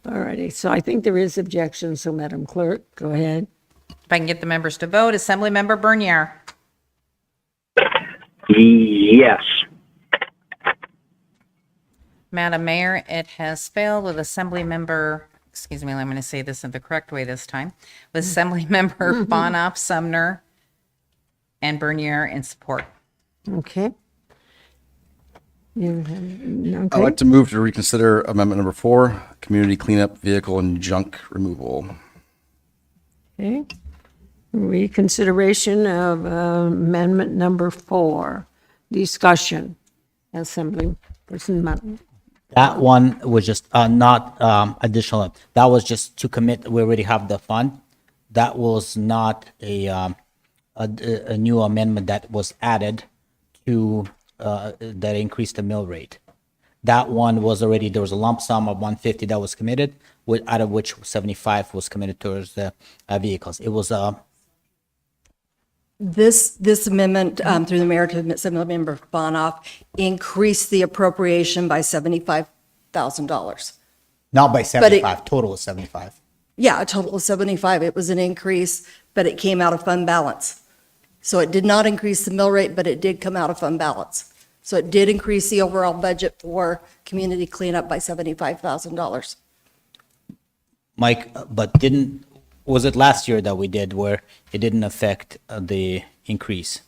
All righty, so I think there is objection, so Madam Clerk, go ahead. If I can get the members to vote, Assemblymember Bernier. Yes. Madam Mayor, it has failed with Assemblymember, excuse me, I'm going to say this in the correct way this time, with Assemblymember Bonoff, Sumner, and Bernier in support. Okay. You have, I'd like to move to reconsider amendment number 4, community cleanup vehicle and junk removal. Okay. Reconsideration of amendment number 4. Discussion. Assemblyperson Mutton. That one was just not additional. That was just to commit. We already have the fund. That was not a new amendment that was added to that increased the mill rate. That one was already, there was a lump sum of 150 that was committed, out of which 75 was committed towards the vehicles. It was This amendment through the mayor to Assemblymember Bonoff increased the appropriation by $75,000. not by 75, total of 75. Yeah, a total of 75. It was an increase, but it came out of fund balance. So it did not increase the mill rate, but it did come out of fund balance. So it did increase the overall budget for community cleanup by $75,000. Mike, but was it last year that we did where it didn't affect the increase?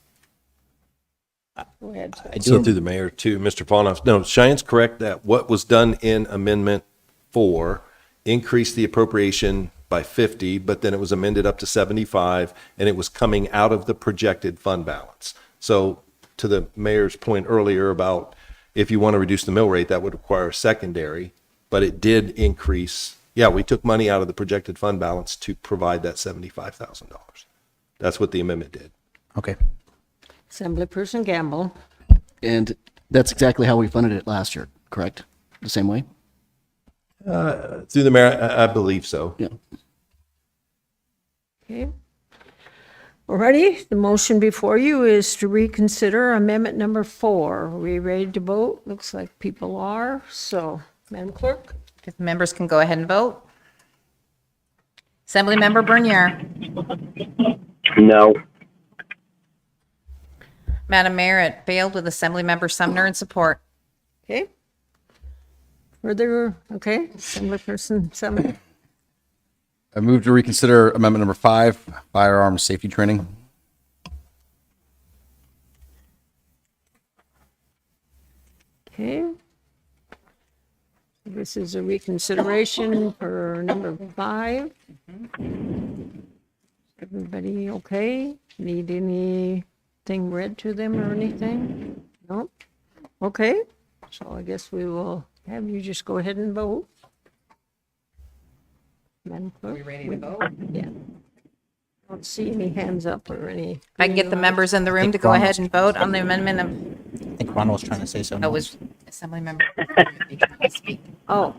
Go ahead. I So do, through the mayor too, Mr. Fawnoff, no, Cheyenne's correct that what was done in Amendment 4 increased the appropriation by 50, but then it was amended up to 75, and it was coming out of the projected fund balance. So to the mayor's point earlier about if you want to reduce the mill rate, that would require a secondary, but it did increase. Yeah, we took money out of the projected fund balance to provide that $75,000. That's what the amendment did. okay. Assemblyperson Gamble. And that's exactly how we funded it last year, correct? The same way? Through the mayor, I believe so. Yeah. Okay. Alrighty, the motion before you is to reconsider amendment number 4. Are we ready to vote? Looks like people are. So, Madam Clerk? If the members can go ahead and vote. Assemblymember Bernier. No. Madam Mayor, it failed with Assemblymember Sumner in support. Okay. Further, okay, Assemblyperson Sumner. I move to reconsider amendment number 5, firearms safety training. Okay. This is a reconsideration for number 5. Everybody okay? Need anything read to them or anything? No? Okay, so I guess we will have you just go ahead and vote. Madam Clerk? We ready to vote? Yeah. Don't see any hands up or any. If I can get the members in the room to go ahead and vote on the amendment of, I think Ron was trying to say something. oh, was Assemblymember. Speak. Oh,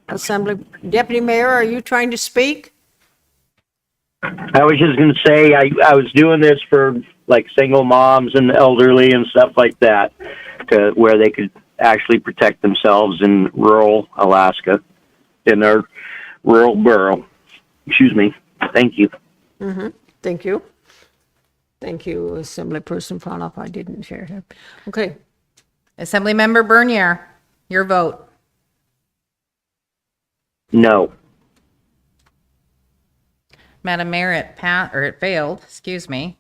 Assembly, Deputy Mayor, are you trying to speak? I was just going to say, I was doing this for like single moms and the elderly and stuff like that, to where they could actually protect themselves in rural Alaska, in their rural borough. Excuse me. Thank you. Thank you. Thank you, Assemblyperson Fanoff. I didn't share him. Okay, Assemblymember Bernier, your vote. No. Madam Mayor, it failed, excuse me,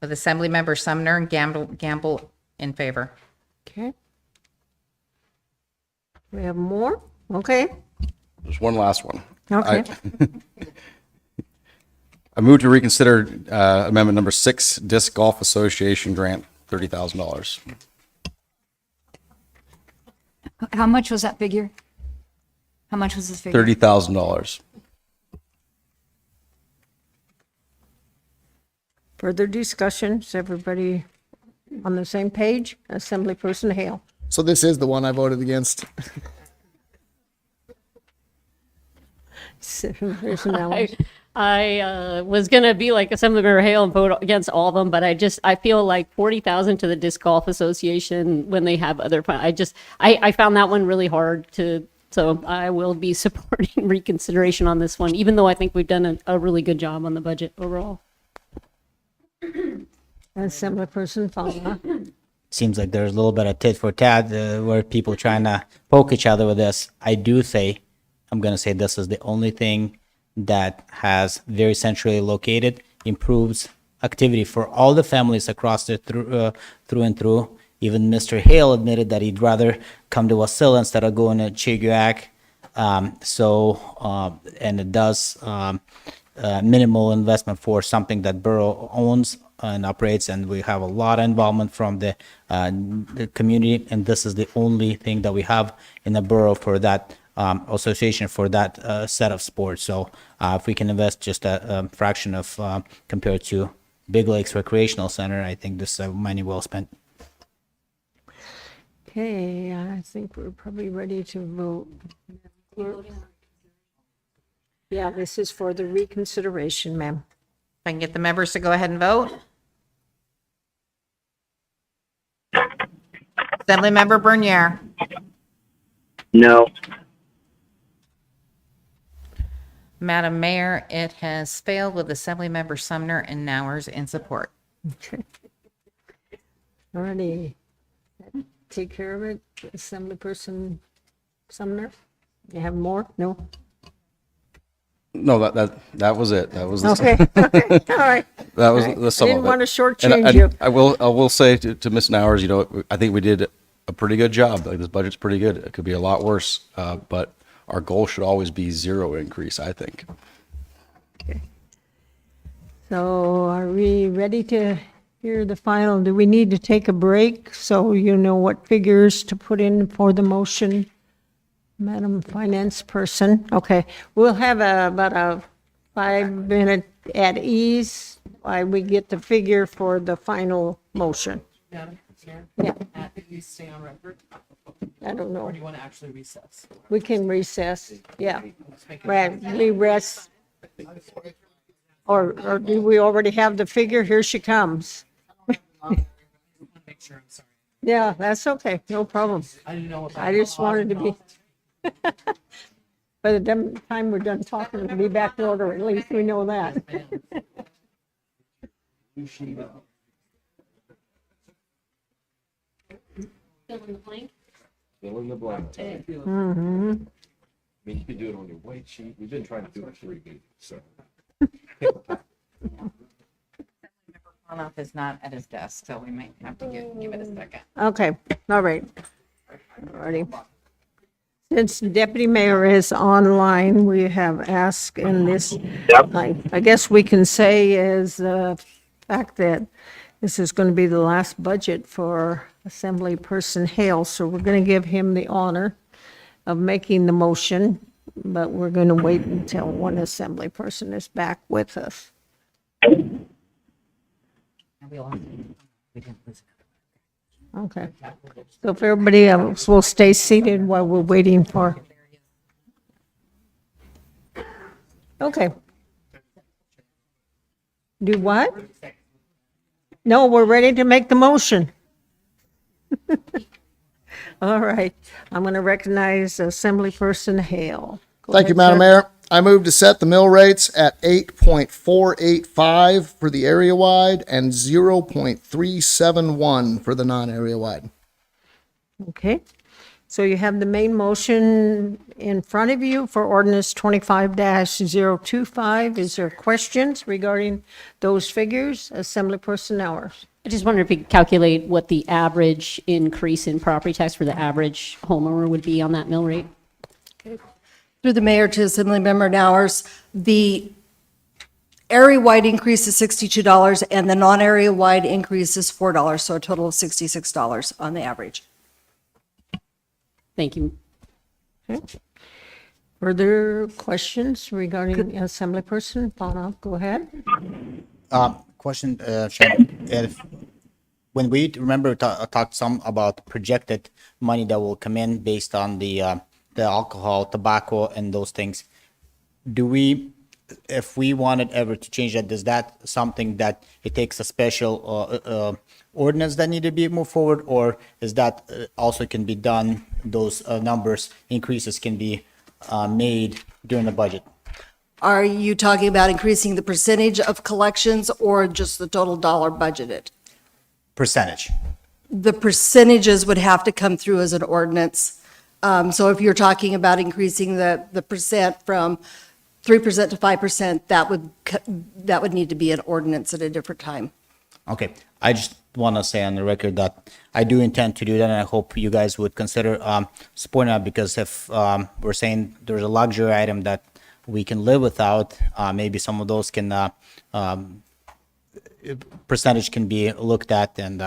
with Assemblymember Sumner and Gamble in favor. okay. We have more? Okay, There's one last one. okay. I move to reconsider amendment number 6, Disc Golf Association grant, $30,000. How much was that figure? How much was this figure? $30,000. Further discussion? Is everybody on the same page? Assemblyperson Hale. So this is the one I voted against. Assemblyperson Allen. I was gonna be like Assemblymember Hale and vote against all of them, but I feel like 40,000 to the Disc Golf Association when they have other fun. I found that one really hard to, so I will be supporting reconsideration on this one, even though I think we've done a really good job on the budget overall. Assemblyperson Fowler. Seems like there's a little bit of tit for tat where people trying to poke each other with this. I'm going to say this is the only thing that has very centrally located, improves activity for all the families across the through and through. Even Mr. Hale admitted that he'd rather come to Wasilla instead of going to Chiguac. And it does minimal investment for something that borough owns and operates, and we have a lot of involvement from the community, and this is the only thing that we have in the borough for that association for that set of sports. So if we can invest just a fraction of compared to Big Lakes Recreational Center, I think this is money well spent. Okay, I think we're probably ready to vote. Yeah, this is for the reconsideration, ma'am. If I can get the members to go ahead and vote. Assemblymember Bernier, No. Madam Mayor, it has failed with Assemblymember Sumner and Nowers in support. Okay. Already take care of it, Assemblyperson Sumner? You have more? No? No, that was it. That was the Okay, okay, all right. that was All right. the sum Didn't of it. want to shortchange And you. I will say to Ms. Nowers, I think we did a pretty good job. Like, this budget's pretty good. It could be a lot worse, but our goal should always be 0 increase, I think. So are we ready to hear the final? Do we need to take a break so you know what figures to put in for the motion? Madam Finance Person, okay. We'll have about a 5-minute at ease while we get the figure for the final motion. Yeah. Did you stay on record? I don't know. Or do you want to actually recess? We can recess, yeah. Right, we rest. Or do we already have the figure? Here she comes. Make sure, I'm sorry. Yeah, that's okay, no problem. I didn't know if I just wanted to be. By the time we're done talking, we'll be back to order, at least we know that. Fill in the blank. Mm-hmm. I mean, you could do it on your white sheet. We've been trying to do it for you, so. Arnoff is not at his desk, so we might have to give it a second. Okay, all right. righty. Since Deputy Mayor is online, we have asked, and this, I guess we can say is the fact that this is going to be the last budget for Assemblyperson Hale, so we're going to give him the honor of making the motion, but we're going to wait until one Assemblyperson is back with us. Okay. So if everybody else will stay seated while we're waiting for. Okay. Do what? No, we're ready to make the motion. All right. I'm going to recognize Assemblyperson Hale. Go Thank you, ahead, Madam sir. Mayor. I move to set the mill rates at 8.485 for the area wide and 0.371 for the non-area wide. Okay. So you have the main motion in front of you for ordinance 25-025. Is there questions regarding those figures? Assemblyperson Hours. I just wonder if you could calculate what the average increase in property tax for the average homeowner would be on that mill rate. Through the mayor to Assemblymember Nowers, the area-wide increase is $62 and the non-area-wide increase is $4, so a total of $66 on the average. Thank you. Further questions regarding Assemblyperson? Fauna, go ahead. Question, Sharon, when we remember talked some about projected money that will come in based on the alcohol, tobacco, and those things, do we, if we wanted ever to change that, is that something that it takes a special ordinance that need to be moved forward, or is that also can be done, those numbers increases can be made during the budget? Are you talking about increasing the percentage of collections or just the total dollar budgeted? Percentage. The percentages would have to come through as an ordinance. So if you're talking about increasing the percent from 3% to 5%, that would need to be an ordinance at a different time. Okay, I just want to say on the record that I do intend to do that, and I hope you guys would consider supporting that, because if we're saying there's a luxury item that we can live without, maybe some of those can percentage can be looked at and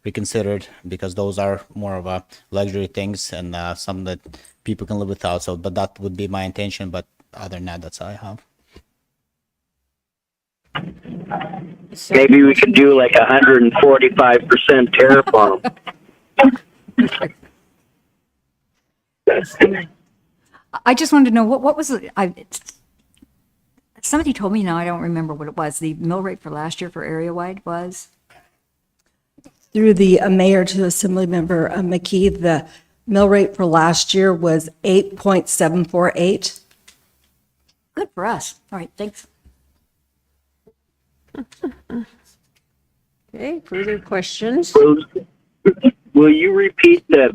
reconsidered, because those are more of a luxury things and some that people can live without. So, but that would be my intention. But other than that, that's all I have. Maybe we could do like 145% tariff on them. I just wanted to know, what was it? Somebody told me, now I don't remember what it was. The mill rate for last year for area-wide was? Through the mayor to Assemblymember McKee, the mill rate for last year was 8.748. Good for us. All right, thanks. Okay, further questions? Will you repeat the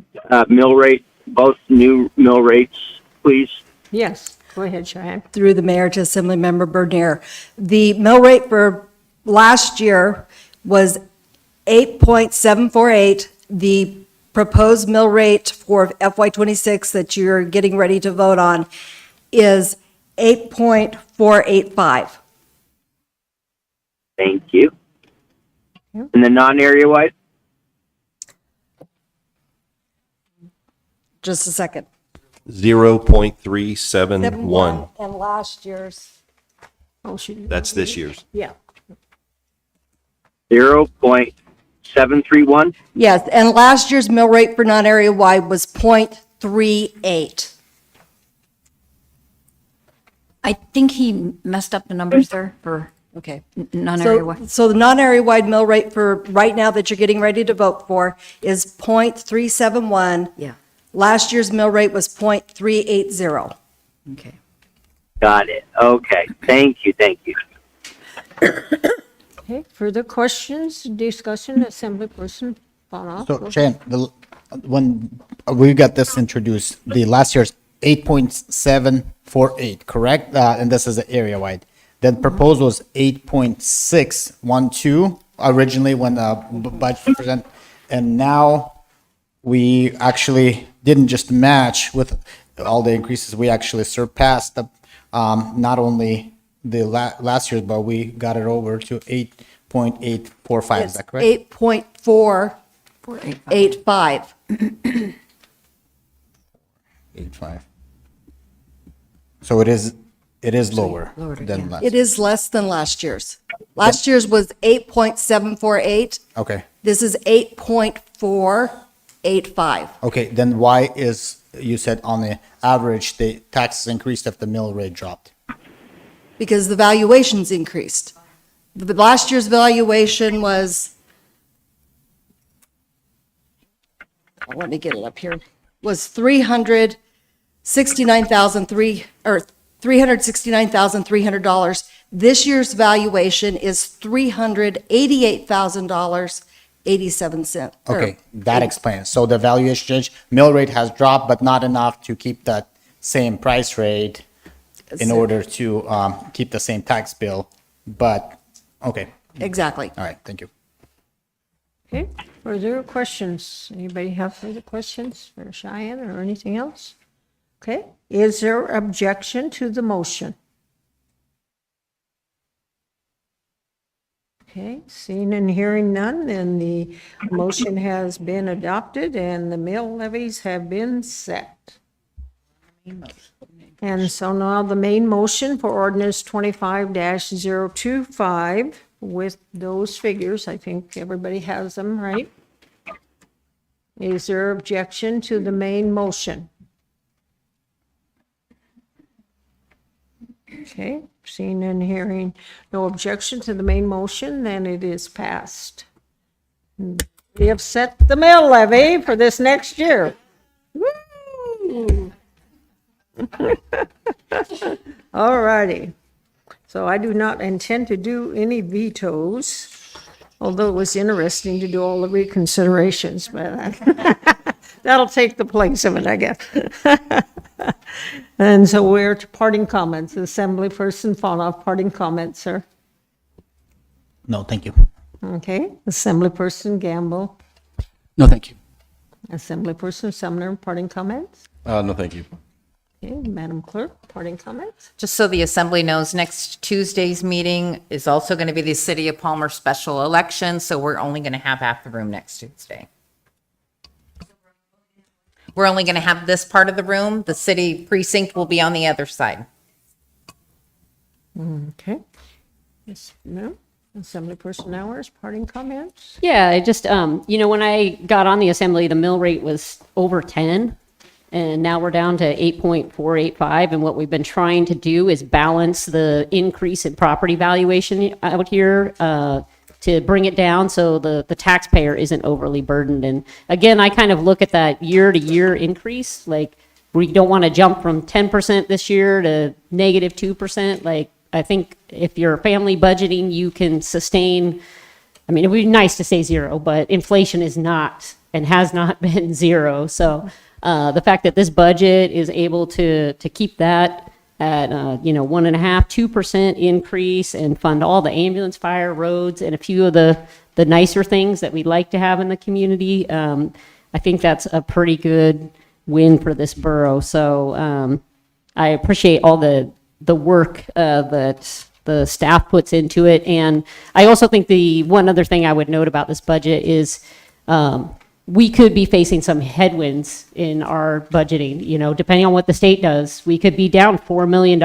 mill rate, both new mill rates, please? Yes, go ahead, Cheyenne. Through the mayor to Assemblymember Bernier. The mill rate for last year was 8.748. The proposed mill rate for FY26 that you're getting ready to vote on is 8.485. Thank you. And the non-area wide? Just a second. 0.371. And last year's, Oh, shoot. That's this year's. Yeah. 0.731? yes, and last year's mill rate for non-area wide was 0.38. I think he messed up the numbers there for, okay, non-area wide. So the non-area wide mill rate for right now that you're getting ready to vote for is 0.371. Yeah, Last year's mill rate was 0.380. okay. Got it. Okay. Thank you. Thank you. Okay, further questions, discussion, Assemblyperson Fauna? So, Shane, when we got this introduced, the last year's 8.748, correct? And this is the area wide. Then proposed was 8.612 originally when the budget was presented, and now we actually didn't just match with all the increases, we actually surpassed the, not only the last year's, but we got it over to 8.845, is that correct? 8.485. 8.5. So it is lower than last. It is less than last year's. Last year's was 8.748. Okay, This is 8.485. okay, then why is, you said on the average, the taxes increased if the mill rate dropped? Because the valuations increased. The last year's valuation was, let me get it up here, was $369,300. This year's valuation is $388,000.87. Okay, that explains. So the valuation change, mill rate has dropped, but not enough to keep that same price rate in order to keep the same tax bill. But, okay, Exactly. all right, thank you. Okay, further questions? Anybody have further questions for Cheyenne or anything else? Okay, is there objection to the motion? Okay, seeing and hearing none, then the motion has been adopted and the mill levies have been set. And so now the main motion for ordinance 25-025 with those figures, I think everybody has them, right? Is there objection to the main motion? Okay, seeing and hearing no objection to the main motion, then it is passed. We have set the mill levy for this next year. Woo! All righty. So I do not intend to do any vetoes, although it was interesting to do all the reconsiderations, but that'll take the place of it, I guess. And so we're to parting comments. Assemblyperson Fonoff, parting comments, sir. No, thank you. Okay. Assemblyperson Gamble, No, thank you. Assemblyperson Sumner, parting comments. No, thank you. Okay, Madam Clerk, parting comments. Just so the assembly knows, next Tuesday's meeting is also going to be the City of Palmer special election, so we're only going to have half the room next Tuesday. We're only going to have this part of the room. The city precinct will be on the other side. Okay. Yes, no. Assemblyperson Hours, parting comments. Yeah, I just, when I got on the assembly, the mill rate was over 10, and now we're down to 8.485. And what we've been trying to do is balance the increase in property valuation out here to bring it down so the taxpayer isn't overly burdened. And again, I kind of look at that year-to-year increase. Like, we don't want to jump from 10% this year to negative 2%. Like, I think if you're family budgeting, you can sustain, I mean, it would be nice to say zero, but inflation is not and has not been zero. So the fact that this budget is able to keep that at, 1.5–2% increase and fund all the ambulance, fire, roads, and a few of the nicer things that we'd like to have in the community, I think that's a pretty good win for this borough. So I appreciate all the work that the staff puts into it. And I also think the one other thing I would note about this budget is we could be facing some headwinds in our budgeting, depending on what the state does. We could be down $4 million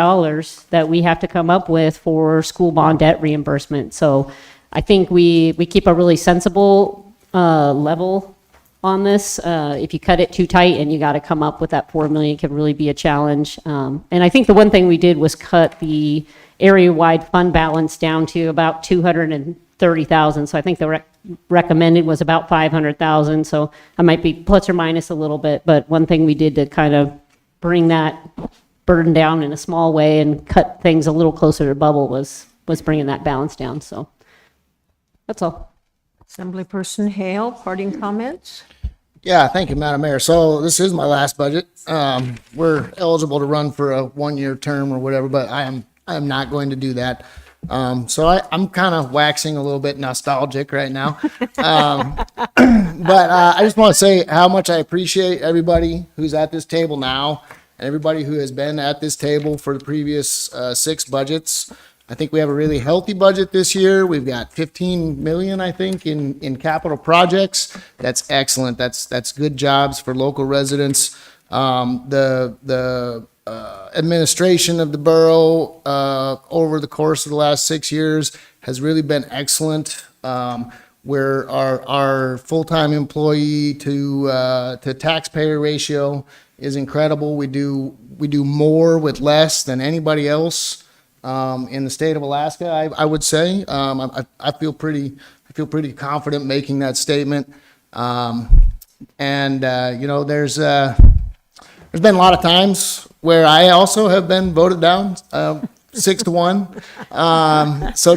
that we have to come up with for school bond debt reimbursement. So I think we keep a really sensible level on this. If you cut it too tight and you got to come up with that $4 million, it can really be a challenge. And I think the one thing we did was cut the area-wide fund balance down to about $230,000. So I think the recommended was about $500,000. So I might be plus or minus a little bit, but one thing we did to kind of bring that burden down in a small way and cut things a little closer to bubble was bringing that balance down. So that's all. Assemblyperson Hale, parting comments. Yeah, thank you, Madam Mayor. So this is my last budget. We're eligible to run for a one-year term or whatever, but I am not going to do that. So I'm kind of waxing a little bit nostalgic right now. But I just want to say how much I appreciate everybody who's at this table now, and everybody who has been at this table for the previous 6 budgets. I think we have a really healthy budget this year. We've got 15 million, I think, in capital projects. That's excellent. That's good jobs for local residents. The administration of the borough over the course of the last 6 years has really been excellent. Where our full-time employee to taxpayer ratio is incredible. We do more with less than anybody else in the state of Alaska. I would say. I feel pretty confident making that statement. There's been a lot of times where I also have been voted down 6-1. So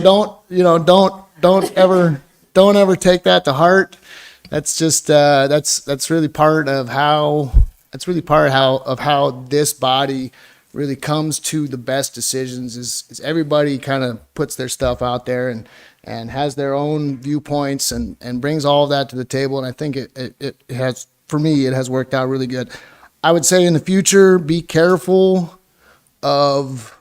don't ever take that to heart. That's just that's really part of how this body really comes to the best decisions. Is everybody kind of puts their stuff out there and has their own viewpoints and brings all of that to the table. And I think it has, for me, it has worked out really good. I would say in the future, be careful of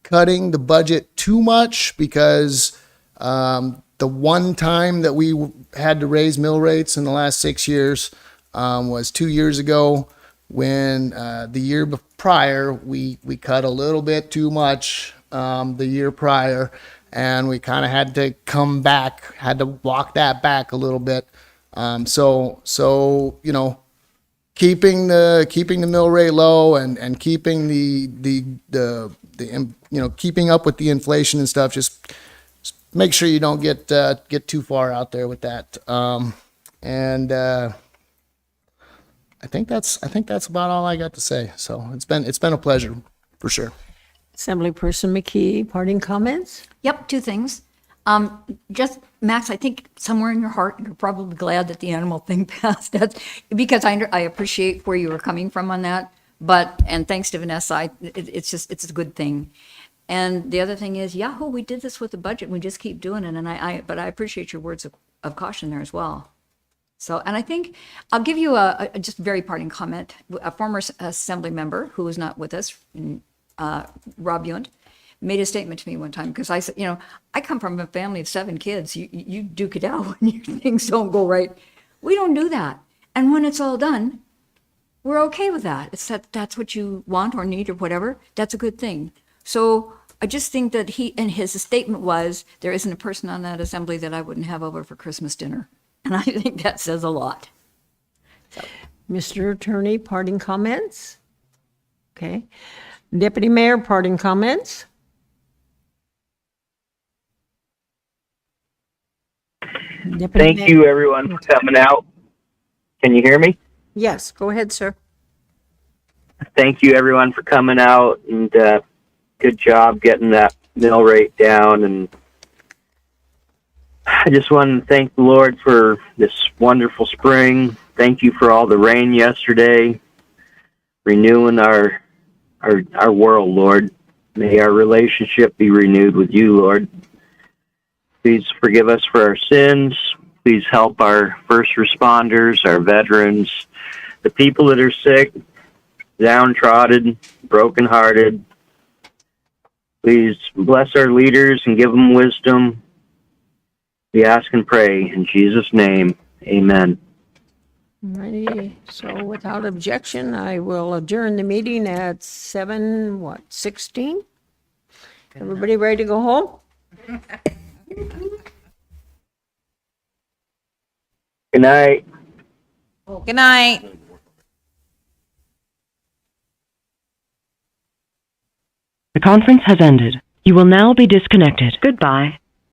cutting the budget too much, because the one time that we had to raise mill rates in the last 6 years was 2 years ago, when the year prior we cut a little bit too much the year prior, and we kind of had to come back, had to walk that back a little bit. Keeping the mill rate low and keeping keeping up with the inflation and stuff, just make sure you don't get too far out there with that. I think that's about all I got to say. So it's been a pleasure for sure. Assemblyperson McKee, parting comments? Yep, 2 things. Just, Max, I think somewhere in your heart, you're probably glad that the animal thing passed. That's because I appreciate where you were coming from on that. And thanks to Vanessa, it's a good thing. And the other thing is, Yahoo, we did this with the budget. We just keep doing it. But I appreciate your words of caution there as well. So, and I think I'll give you a just very parting comment. A former assembly member who is not with us, Rob Yunt, made a statement to me one time, because I said, I come from a family of 7 kids. You duke it out when your things don't go right. We don't do that. And when it's all done, we're okay with that. It's that's what you want or need or whatever. That's a good thing. So I just think that his statement was, there isn't a person on that assembly that I wouldn't have over for Christmas dinner. And I think that says a lot. So. Mr. Attorney, parting comments? Okay. Deputy Mayor, parting comments? Thank you, everyone, for coming out. Can you hear me? Yes, go ahead, sir. Thank you, everyone, for coming out, and good job getting that mill rate down. And I just want to thank the Lord for this wonderful spring. Thank you for all the rain yesterday, renewing our world, Lord. May our relationship be renewed with you, Lord. Please forgive us for our sins. Please help our first responders, our veterans, the people that are sick, downtrodden, brokenhearted. Please bless our leaders and give them wisdom. We ask and pray in Jesus' name. Amen. Alrighty, so without objection, I will adjourn the meeting at 7:16? Everybody ready to go home? Good night. Good night. The conference has ended. You will now be disconnected. Goodbye.